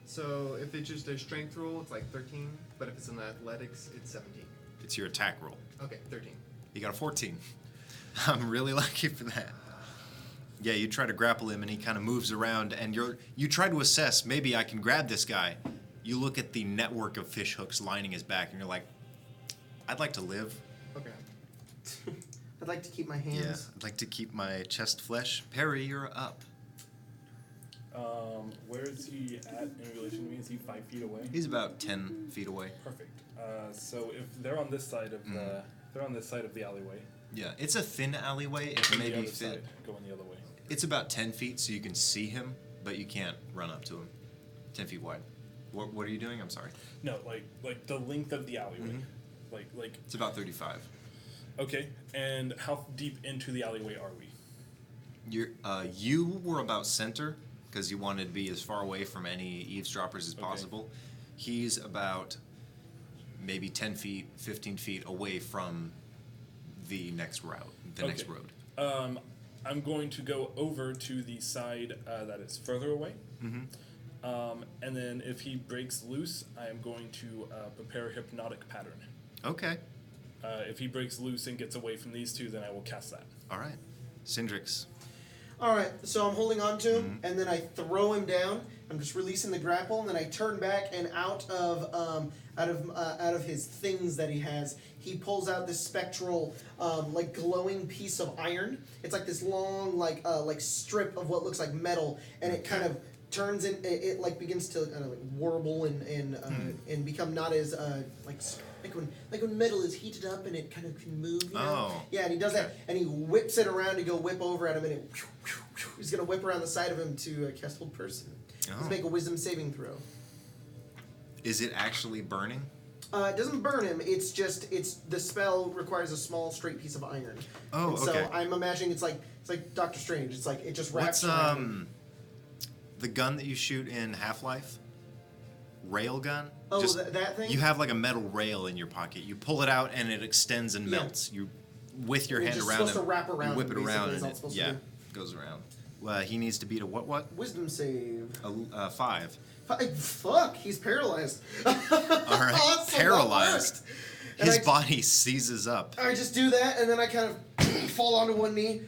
So if it's just a strength roll, it's like 13. But if it's an athletics, it's 17. It's your attack roll. Okay, 13. You got a 14. I'm really lucky for that. Yeah, you try to grapple him and he kind of moves around and you try to assess, maybe I can grab this guy. You look at the network of fish hooks lining his back and you're like, I'd like to live. Okay. I'd like to keep my Yeah, hands. I'd like to keep my chest flesh. Perry, you're up. Where is he at in relation to me? Is he 5 feet away? He's about 10 feet away. Perfect. So if they're on this side of the alleyway, Yeah, it's a thin alleyway. It go the maybe other fit. side, going the other way. It's about 10 feet, so you can see him, but you can't run up to him. 10 feet wide. What are you doing? I'm sorry. No, like the length of the alleyway. Like It's about 35. okay. And how deep into the alleyway are we? You were about center because you wanted to be as far away from any eavesdroppers as Okay. possible. He's about maybe 10 feet, 15 feet away from the next route, next Okay. road. I'm going to go over to the side that is further away. And then if he breaks loose, I am going to prepare a hypnotic pattern. Okay. If he breaks loose and gets away from these two, then I will cast that. All right. Syndrix. All right, so I'm holding on to him, and then I throw him down. I'm just releasing the grapple, and then I turn back, and out of his things that he has, he pulls out this spectral, like glowing piece of iron. It's like this long, like strip of what looks like metal, and it kind of turns in. It like begins to like warble and become not as like when metal is heated up and it kind of can move. You know? Oh. Yeah, and he does that, and he whips it around to go whip over at him, and he's gonna whip around the side of him to cast Hold Person. Let's Oh. make a Wisdom saving throw. Is it actually burning? It doesn't burn him. It's just the spell requires a small straight piece of iron. Oh, and so okay. I'm imagining it's like Doctor Strange. It's like it just wraps What's around him. the gun that you shoot in Half-Life? Rail gun? Oh, that thing? You have like a metal rail in your pocket. You pull it out and it extends and Yeah. melts. You, with your It's hand just around supposed it, to wrap around you whip him, it around basically, is and all it it's supposed to do. goes around. He needs to beat a what? Wisdom save. 5. Fuck, he's paralyzed. All right, Awesome, that paralyzed. worked. And His I- body seizes up. I just do that, and then I kind of fall onto one knee.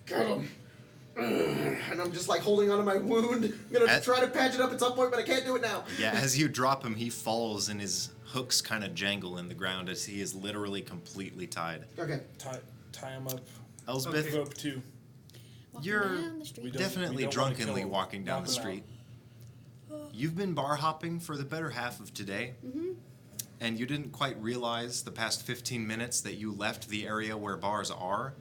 Got him. And I'm just like holding onto my wound. I'm gonna try to patch it up at some point, but I can't do it now. Yeah, as you drop him, he falls and his hooks kind of jangle in the ground as he is literally completely tied. Okay. Tie him up. Elspeth, Rope 2. Walking You're down the street. We don't- definitely we don't wanna drunkenly kill him. walking down Knock the him out. street. You've been bar hopping for the better half of today. And you didn't quite realize the past 15 minutes that you left the area where bars are.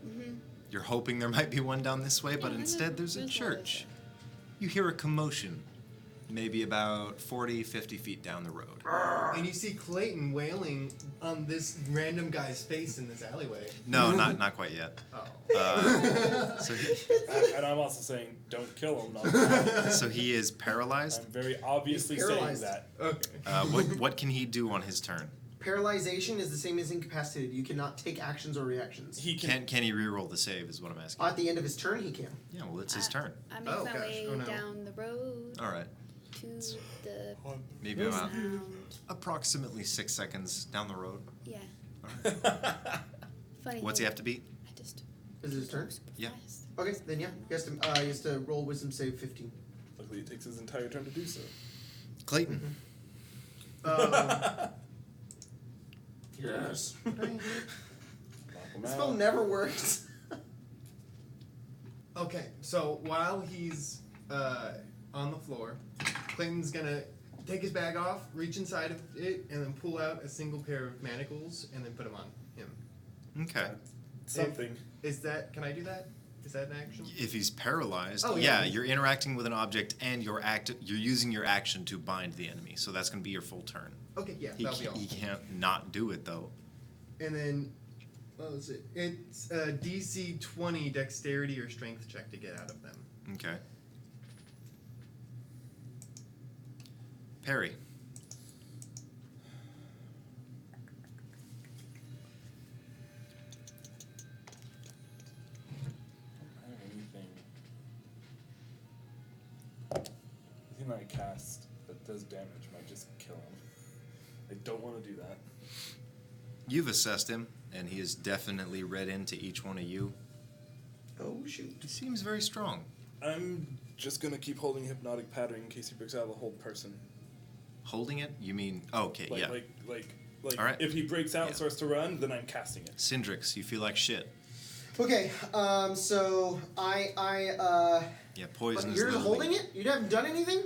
You're hoping there might be one down this way, but Yeah, instead there's a there's church. You hear a commotion, maybe about 40, 50 feet down the road. And you see Clayton wailing on this random guy's face in this alleyway. No, not quite yet. Oh. And I'm also saying, don't kill him. So he is paralyzed. I'm very obviously saying paralyzed. that. Okay. What can he do on his turn? Paralyzation is the same as incapacitated. You cannot take actions or reactions. He can. Can he reroll the save? Is what I'm asking. At the end of his turn, he can. Yeah, well, it's his turn. I make Oh, my gosh. way Oh, no. down the road All right. to the Maybe about sound. approximately 6 seconds down the road. Yeah. What's Funny. he thing, have to beat? I just Is it his turn? super Yeah. fast. Okay, then yeah. He has to roll wisdom save 15. Luckily, it takes his entire turn to do so. Clayton. Yes. Knock him This out. spell never works. Okay, so while he's on the floor, Clayton's gonna take his bag off, reach inside of it, and then pull out a single pair of manacles and then put them on him. Okay. Something. Is that? Can I do that? Is that an action? If he's paralyzed, Oh, yeah, yeah. you're interacting with an object and you're using your action to bind the enemy. So that's going to be your full turn. Okay, yeah, He, that'll be all. he can't not do it though. And then, what was it? It's a DC 20 dexterity or strength check to get out of them. Okay. Perry. I don't have anything. Anything that I cast that does damage might just kill him. I don't want to do that. You've assessed him, and he is definitely read into each one of you. Oh shoot. He seems very strong. I'm just gonna keep holding hypnotic pattern in case he breaks out of the hold person. Holding it? You mean? Okay, Like, yeah. like All right. if he breaks out and Yeah. starts to run, then I'm casting it. Syndrix, you feel like shit. Okay, so I Yeah, poison is you're literally- holding it? You haven't done anything?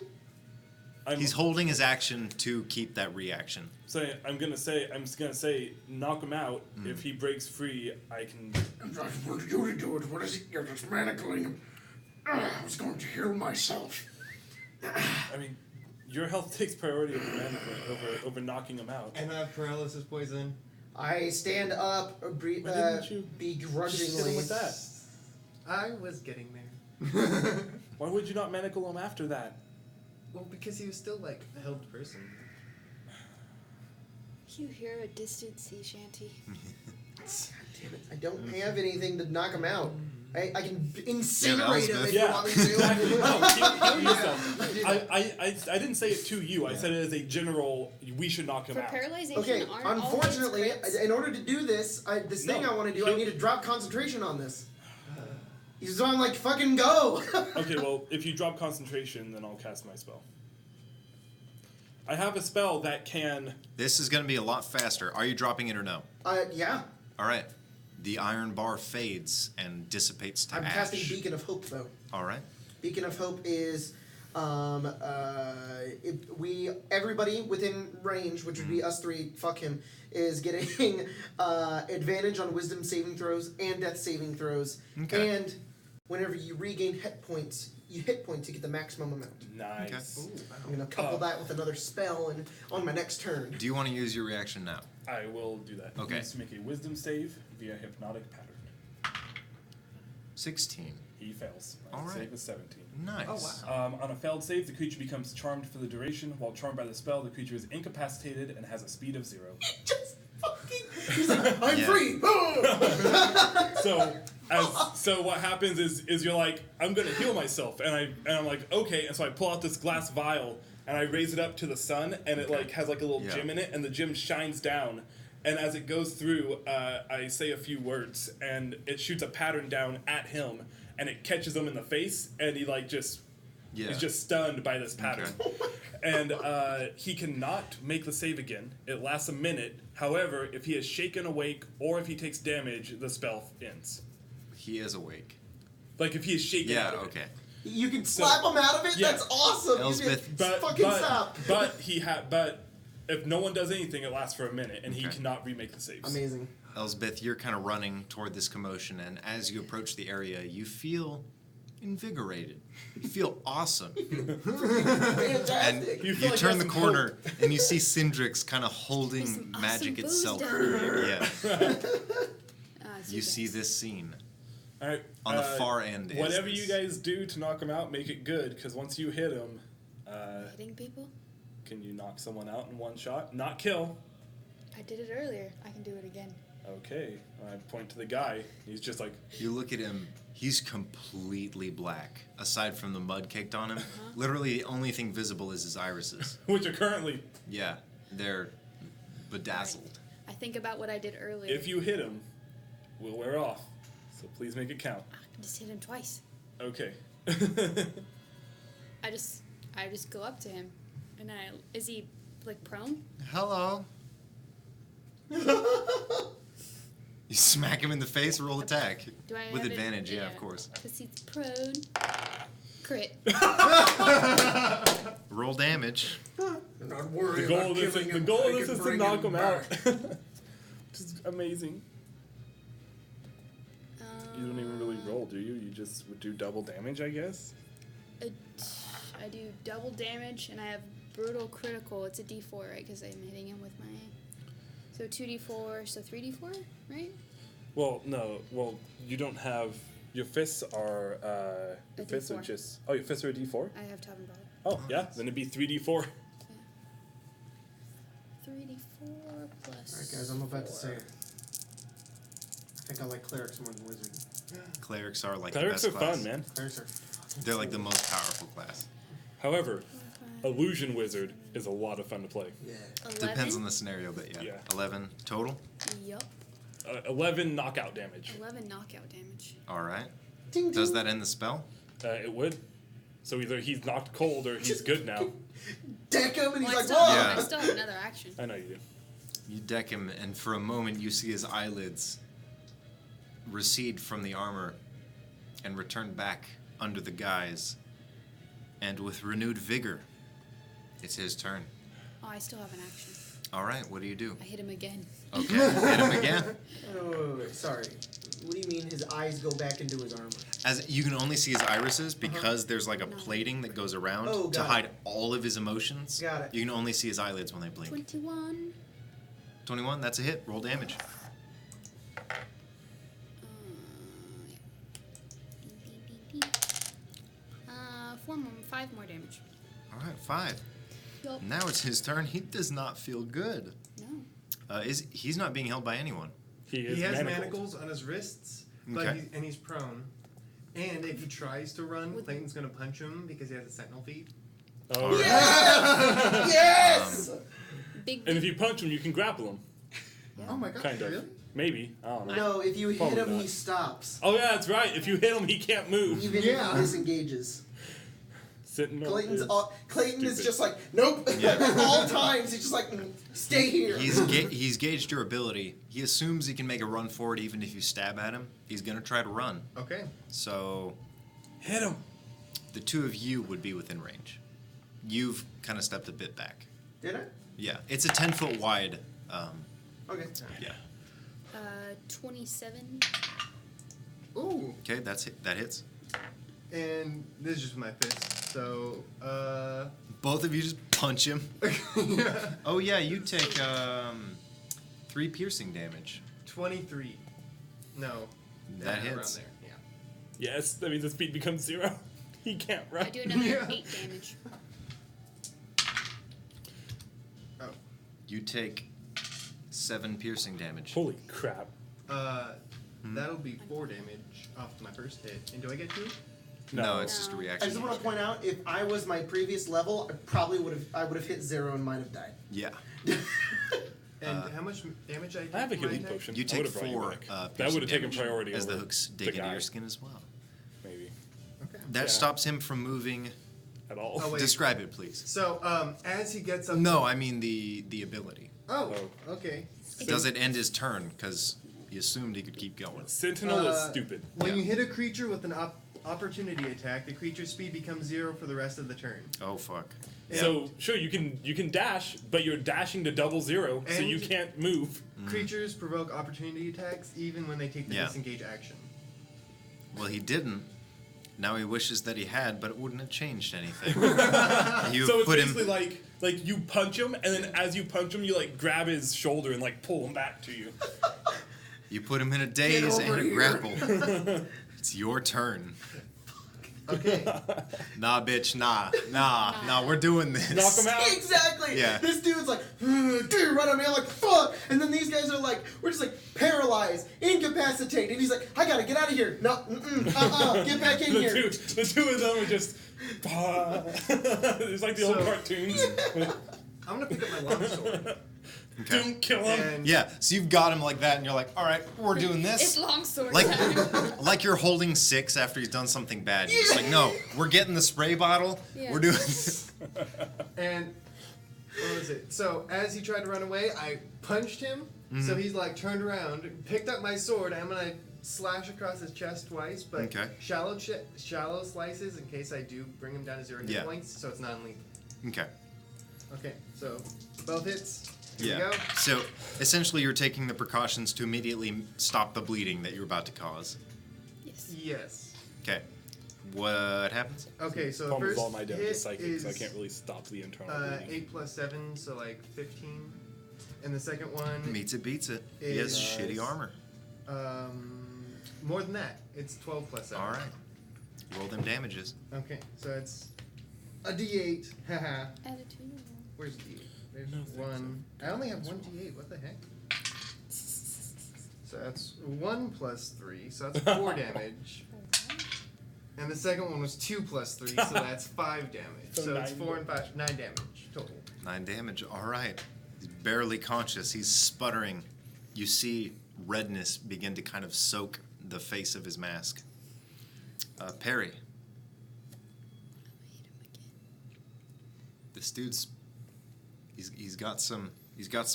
He's holding his action to keep that reaction. I'm just gonna say, knock him out. If he breaks free, I can. I want you to do it. What is it? You're just manacling him. I was going to heal myself. I mean, your health takes priority over management, over knocking him out. And I have paralysis poison. I stand up, Why didn't you begrudgingly. just hit him with that? I was getting there. Why would you not manacle him after that? Well, because he was still like a held person. You hear a distant sea shanty. Damn it! I don't have anything to knock him out. I can Yeah, incinerate him Elspeth. if Yeah. you want me to. No, heal yourself. I didn't say it to you. I said it as a general. We should knock him For out. paralyzation, Okay, aren't all hits unfortunately, crits? in order to do this, this thing No, I want to do, I he'll- need to drop concentration on this. So I'm like, fucking go! Okay, well, if you drop concentration, then I'll cast my spell. I have a spell that can. This is going to be a lot faster. Are you dropping it or no? Yeah. All right. The iron bar fades and dissipates to I'm ash. casting Beacon of Hope, though. All right. Beacon of Hope is, everybody within range, which would be us three, fuck him, is getting advantage on Wisdom saving throws and Death saving throws. Okay. And whenever you regain hit points, you get the maximum amount. Nice. I'm gonna couple that with another spell and on my next turn. Do you want to use your reaction now? I will do that. Okay. He needs to make a wisdom save via hypnotic pattern. 16. He fails. All right. Save is 17. Nice. Oh, wow. On a failed save, the creature becomes charmed for the duration. While charmed by the spell, the creature is incapacitated and has a speed of 0. Just fucking. He's like, I'm Yeah. free. So what happens is you're like, I'm gonna heal myself, and I'm like, okay, and so I pull out this glass vial and I raise it up to the sun, and it like has like a little Yeah. gem in it, and the gem shines down, and as it goes through, I say a few words, and it shoots a pattern down at him, and it catches him in the face, and he like just. Yeah. He's just stunned by this pattern. Okay. And he cannot make the save again. It lasts a minute. However, if he is shaken awake or if he takes damage, the spell ends. He is awake. Like if he is shaken Yeah, out of okay. it. You can slap him out of it? Yeah. That's awesome! Elsbeth. You can fucking stop! But if no one does anything, it lasts for a minute, and he Okay. cannot remake the saves. Amazing. Elsbeth, you're kind of running toward this commotion, and as you approach the area, you feel invigorated. You feel awesome. And Fantastic! You you, feel like turn you the have some corner, and you see Cindrix kind of There's holding some magic awesome booze itself. down Yeah. It's You see guys. this scene. All right. On the far end is Whatever this. you guys do to knock him out, make it good, because once you hit him, Hitting people? can you knock someone out in one shot? Not kill. I did it earlier. I can do it again. Okay. I point to the guy. He's just like, You look at him, he's completely black. Aside from the mud caked on him, literally the only thing visible is his irises. which are currently. Yeah, they're bedazzled. I think about what I did earlier. If you hit him, we'll wear off. So please make it count. I just hit him twice. Okay. I just go up to him, and is he like prone? Hello. You smack him in the face, roll attack. Do I With have it? advantage, yeah, of course. Because he's prone. Crit. Roll damage. Do not worry The goal about of this, killing the him. goal I of this can is to bring knock him out. back. Which is amazing. You don't even really roll, do you? You just would do double damage, I guess? I do double damage, and I have brutal critical. It's a D4, right? Because I'm hitting him with my. So 2D4, so 3D4, right? Well, no. Well, you don't have... Your fists are... your fists are D4. just... Oh, your fists are a D4? I have top and bottom. Oh, yeah. Then it'd be 3D4. 3D4 plus. Alright, guys, I'm about to 4. say it. I think I like clerics more than wizards. Clerics are like Clerics the are best class. fun, man. Clerics are fucking They're like the most powerful class. However, Illusion Wizard is a lot of fun to play. Yeah. 11? Depends on the scenario, but yeah. Yeah. 11 total. Yup. 11 knockout damage. 11 knockout damage. All right. Ding, Does ding. that end the spell? It would. So either he's knocked cold or he's good now. Deck him and he's Well, like, I, still, whoa! Yeah. I still have another action. I know you do. You deck him, and for a moment you see his eyelids recede from the armor and return back under the guise. And with renewed vigor, it's his turn. Oh, I still have an action. All right, what do you do? I hit him again. Okay, hit him again. Wait, sorry. What do you mean his eyes go back into his armor? As you can only see his irises because there's like a plating that goes around Oh, to got hide it. all of his emotions. Got it. You can only see his eyelids when they blink. 21. 21, that's a hit. Roll damage. Yeah. 5 more damage. All right, 5. Yup. Now it's his turn. He does not feel good. No. He's not being held by anyone. He is He has manacled. manacles on his wrists, but Okay. he's prone. And if he tries to run, With- Clayton's gonna punch him because he has a sentinel feet. Oh, right. Yes! Big. And if you punch him, you can grapple him. Oh my god, Kind of. really? Maybe. I don't know. No, if you hit Probably him, not. he stops. Oh, yeah, that's right. If you hit him, he can't move. Even Yeah. if he disengages. Sentinel Clayton's is Clayton is stupid. just like, nope. Yeah. At all times, he's just like, stay here. He's gauged your ability. He assumes he can make a run for it even if you stab at him. He's gonna try to run. Okay. So Hit him. the two of you would be within range. You've kind of stepped a bit back. Did I? Yeah, it's a 10-foot wide. Okay. Yeah. 27. Ooh. Okay, that hits. And this is just my fist. So, Both of you just punch him. yeah. Oh yeah, you take 3 piercing damage. 23. No. That around hits. there, yeah. Yes, that means the speed becomes 0. He can't run. I do another Yeah. 8 damage. Oh. You take 7 piercing damage. Holy crap. That'll be 4 damage off my first hit. And do I get 2? No, it's just a No. I reaction. just want to point out, if I was my previous level, I probably would have hit 0 and might have died. Yeah. And how much damage I take? I have a from my healing attack? potion. You I take would've brought 4 back. That piercing would have taken damage priority as the over hooks the dig into guy. your skin as well. Maybe. Okay. That Yeah. stops him from moving. At all. Oh, wait. Describe it, please. So, as he gets up. No, I mean the ability. Oh, okay. Does it end his turn? Because he assumed he could keep going. Sentinel is stupid. When Yeah. you hit a creature with an opportunity attack, the creature's speed becomes 0 for the rest of the turn. Oh fuck. So sure, you can dash, but you're dashing to 00, so you And- can't move. Creatures provoke opportunity attacks even when they take the Yeah. disengage action. Well, he didn't. Now he wishes that he had, but it wouldn't have changed anything. You So it's put basically him. like you punch him, and then as you punch him, you like grab his shoulder and like pull him back to you. You put him in a daze and over a here. grapple. It's your turn. Okay. Nah, bitch. Nah. We're doing this. Knock him out. Exactly. Yeah. This dude's like, dude, run at me. I'm like, fuck. And then these guys are like, we're just like paralyzed, incapacitated. He's like, I gotta get out of here. No, get back in here. The two of them are just. It's like the old So- cartoons. I'm gonna pick up my longsword. Okay. Don't kill him. And Yeah. So you've got him like that, and you're like, all right, we're doing It's this. long sword Like, time. like you're holding 6 after he's done something bad. You're just like, no, we're getting the spray bottle. Yeah. We're doing. And what was it? So as he tried to run away, I punched him. So he's like turned around, picked up my sword. I'm gonna slash across his chest twice, but Okay. shallow slices in case I do bring him down to 0 hit Yeah. points, so it's non-lethal. Okay. Okay, so both hits. Here Yeah. we go. So essentially, you're taking the precautions to immediately stop the bleeding that you're about to cause. Yes. Yes. Okay. What happens? Okay, so the Problem is first all my damage hit is psychic, is so I can't really stop the internal bleeding. 8 plus 7, so like 15. And the second one, Meets it, beats it. He has Is- shitty armor. more than that. It's 12 plus 7. All right. Roll them damages. Okay, so it's a D8. Haha. Add it to you. Where's the D8? There's No, thanks. one. I only have one D8. What the heck? So that's 1 plus 3, so that's 4 damage. And the second one was 2 plus 3, so that's 5 damage. So So it's 9 4 and 5, 9 damage total. 9 damage. All right. He's barely conscious. He's sputtering. You see redness begin to kind of soak the face of his mask. Perry. This dude's. He's got some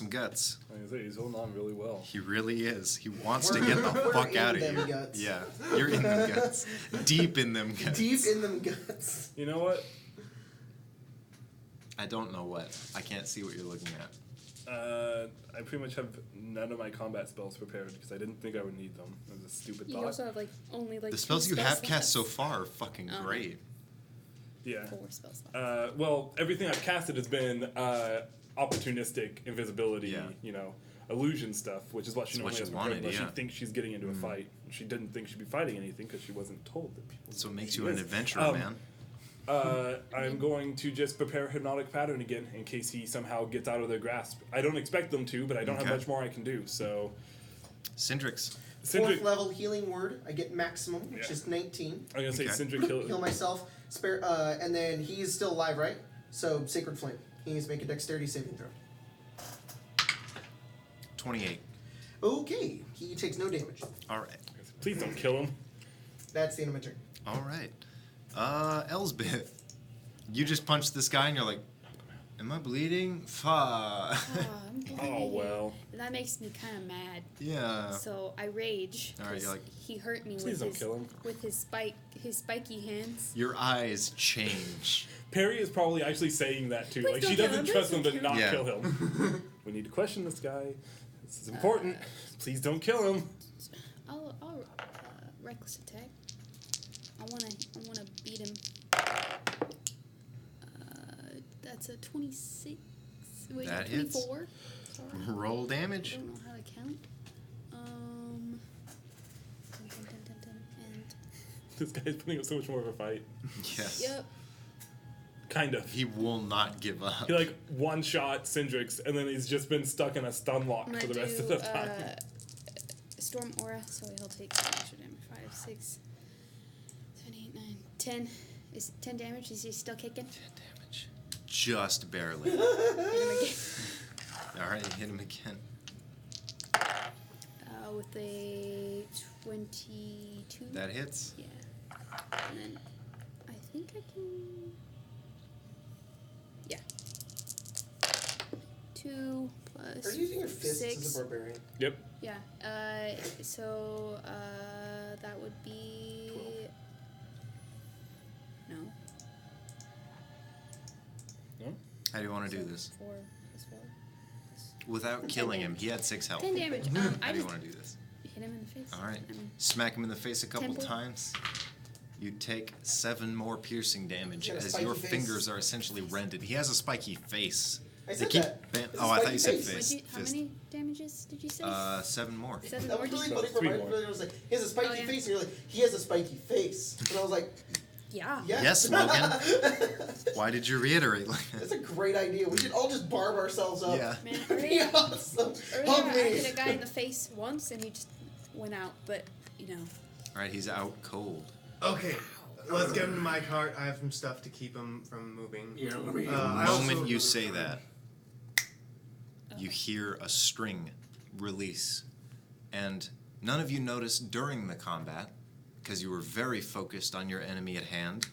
guts. Like I say, he's holding on really well. He really is. He wants to get the We're fuck in out of them here. guts. Yeah, you're in them guts. Deep in them guts. Deep in them guts. You know what? I don't know what. I can't see what you're looking at. I pretty much have none of my combat spells prepared because I didn't think I would need them. It was a stupid You thought. also have like only like The two spells you spell have cast so slots. far are fucking Oh. great. Yeah. 4 spell slots. Well, everything I've casted has been opportunistic invisibility, Yeah. illusion stuff, which is what she It's what normally she has prepared, wanted, unless yeah. she thinks she's getting into a fight. She didn't think she'd be fighting anything because she wasn't told that people. That's what know makes she you an is. adventurer, man. I'm going to just prepare hypnotic pattern again in case he somehow gets out of their grasp. I don't expect them to, but I don't Okay. have much more I can do. So, Cindrix. Fourth level healing word. I get maximum, which Yeah. is 19. I'm gonna say Okay. Cindric Heal kill. myself. Spare. And then he's still alive, right? So Sacred Flame. He needs to make a Dexterity saving throw. 28. Okay. He takes no damage. All right. Please don't kill him. That's the end of my turn. All right. Elsbeth. You just punched this guy and you're like, am I bleeding? Fuck. I'm Oh bleeding. well. And that makes me kind of mad. Yeah. So I rage. All right, 'cause you're like, he hurt me Please with don't his, kill him. with his spiky hands. Your eyes change. Perry is probably actually saying that too. Please Like don't she kill doesn't him, trust please him, don't but kill not him. kill him. We need to question this guy. This is important. Please don't kill him. I'll reckless attack. I wanna beat him. That's a 26. Wait, That hits. 24. Sorry. Roll I damage. don't know how to count. And This guy's putting up so much more of a fight. Yes. yep. Kind of. He will not give up. He like one shot Cindrix, and then he's just been stuck in a stun lock I'm for gonna the rest do of the time. Storm Aura, so he'll take extra damage. 5, 6, 7, 8, 9, 10. Is 10 damage? Is he still kicking? 10 damage. Just barely. Hit him again. All right, you hit him again. With a 22. That hits. Yeah. And then I think I can. Yeah. 2 plus. Are you using your fists 6. as a barbarian? Yep. Yeah. So that would be How do you want to do this? 4 plus 4. Without killing him, he had 6 health. 10 damage. How I do you just want to do this? hit him in the face. All right. I mean, Smack him in the face a couple Temple. times. You take 7 more piercing damage He had a as spiky your face. fingers are essentially rended. He has a spiky face. I They said keep that. ban- It's a oh, I thought you spiky said face. face. how many damages did you say? 7 more. 7 That more. was really Did funny you- for 3 my more. brother. It was like, he has a spiky Oh, yeah. face, and you're like, he has a spiky face. And I was like, Yeah. yes. Yes, Logan. Why did you reiterate like That's that? a great idea. We should all just barb ourselves up. Yeah. Man, That'd be awesome. Earlier, Hug I me. hit a guy in the face once and he just went out, but you know. All right, he's out cold. Okay, let's get him to my cart. I have some stuff to keep him from moving. Yeah, let me. The I moment also- you say that, you hear a string release. And none of you noticed during the combat, because you were very focused on your enemy at hand.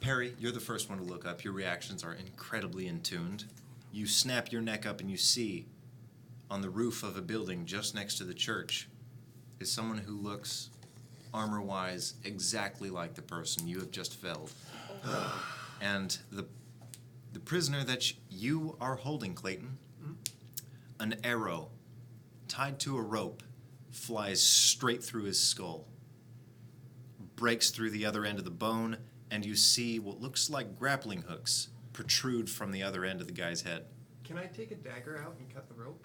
Perry, you're the first one to look up. Your reactions are incredibly in tuned. You snap your neck up and you see on the roof of a building just next to the church is someone who looks, armor-wise, exactly like the person you have just felled. And the prisoner that you are holding, Clayton, an arrow tied to a rope flies straight through his skull, breaks through the other end of the bone, and you see what looks like grappling hooks protrude from the other end of the guy's head. Can I take a dagger out and cut the rope?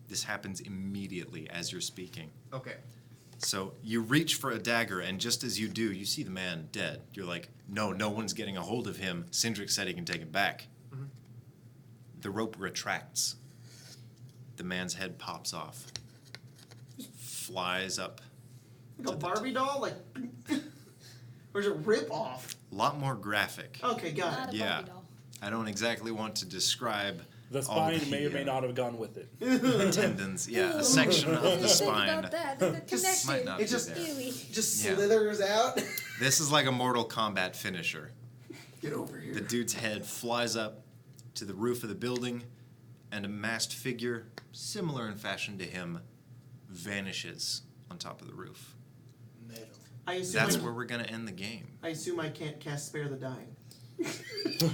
This happens immediately as you're speaking. Okay. So you reach for a dagger, and just as you do, you see the man dead. You're like, no one's getting a hold of him. Sindrick said he can take it back. Mhm. The rope retracts. The man's head pops off. Flies up. Like a Barbie doll? Like, or is it rip off? A lot more graphic. Okay, got Not it. a Yeah. Barbie doll. I don't exactly want to describe The all spine may or may the, not have gone with it. tendons. Yeah, a section of the Think spine. about that. The Just might connection. not It be just- there. Ewy. Just Yeah. slithers out. This is like a Mortal Kombat finisher. Get over here. The dude's head flies up to the roof of the building, and a masked figure, similar in fashion to him, vanishes on top of the roof. Metal. I assume That's I, where we're gonna end the game. I assume I can't cast Spare the Dying.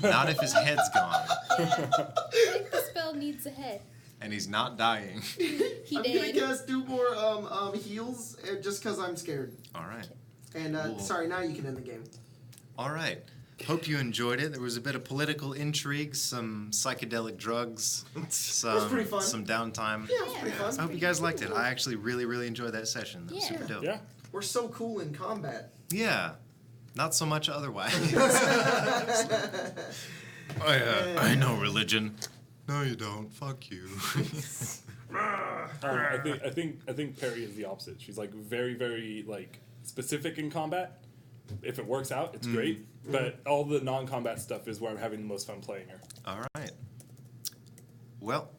Not if his head's gone, I think the spell needs a head. and he's not dying. He I'm did. gonna cast 2 more heals just because I'm scared. All right. And Cool. sorry, now you can end the game. All right. Hope you enjoyed it. There was a bit of political intrigue, some psychedelic drugs, some pretty fun. some downtime. Yeah, it was pretty I fun. hope you guys liked it. I actually really, really enjoyed that session. That was Yeah. super dope. Yeah. We're so cool in combat. Yeah. Not so much otherwise. I know religion. No, you don't. Fuck you. I think Perry is the opposite. She's like very, very like specific in combat. If it works out, it's great. But all the non-combat stuff is where I'm having the most fun playing her. All right. Well,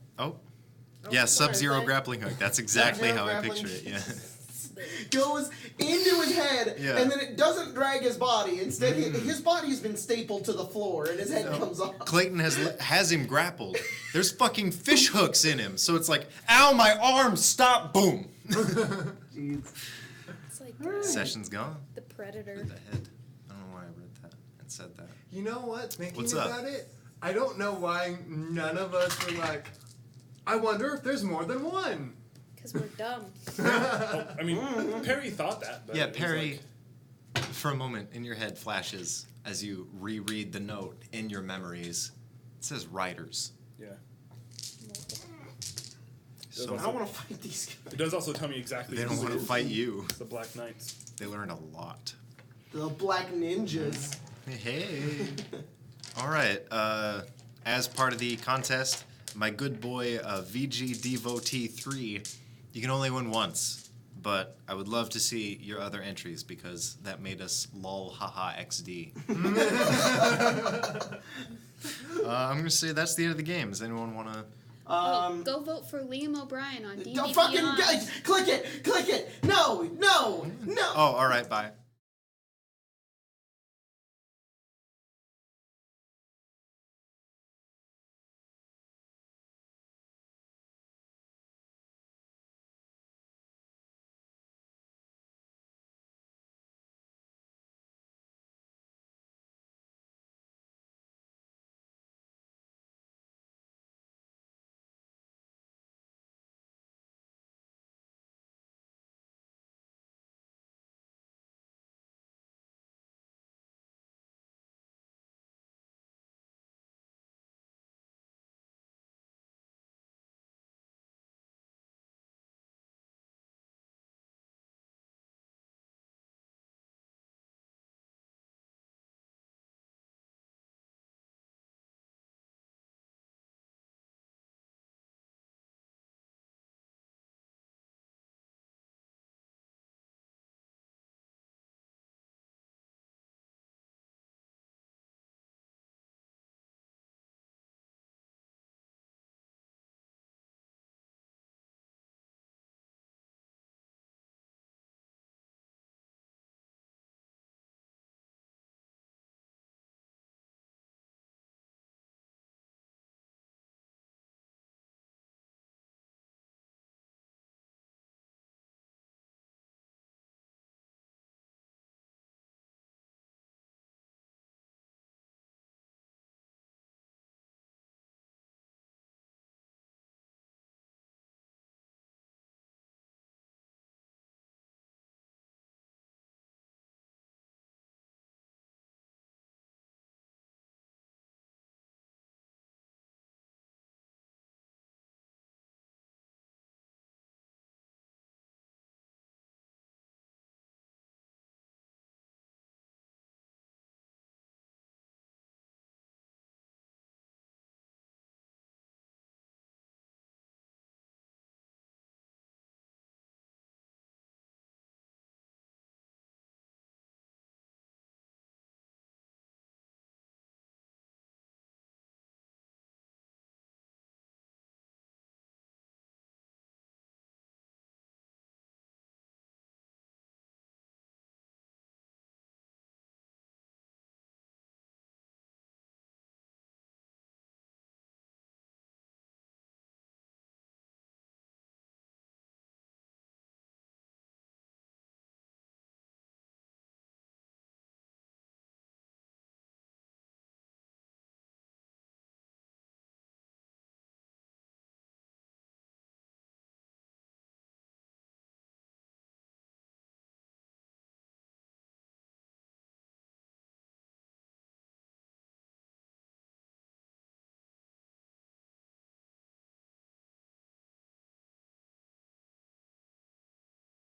yeah, sorry, Sub-Zero sorry. grappling hook. That's exactly Sub-Zero how I grappling. picture it. Yeah. Goes into his head, Yeah. and then it doesn't drag his body. Instead, his body's been stapled to the floor, and his head comes off. Clayton has him grappled. There's fucking fish hooks in him, so it's like, ow, my arm, stop, boom. Jeez. It's like Session's gone. the Predator. The head. I don't know why I read that and said that. You know what? Thinking What's up? about it, I don't know why none of us were like, I wonder if there's more than one. Because we're dumb. I mean, Perry thought that. But Yeah, it was Perry, for a moment in your head flashes as you reread the note in your memories. It says writers. Like, So I don't want to fight these guys. it does also tell me exactly. they don't who want it to is. fight you. The Black Knights. They learn a lot. The Black Ninjas. Hey. All right. As part of the contest, my good boy VG Devotee 3, you can only win once. But I would love to see your other entries because that made us lol haha XD. I'm going to say that's the end of the game. Does anyone want to... Go vote for Liam O'Brien on D&D Don't fucking Beyond. guys, click it! No! Oh, all right, bye.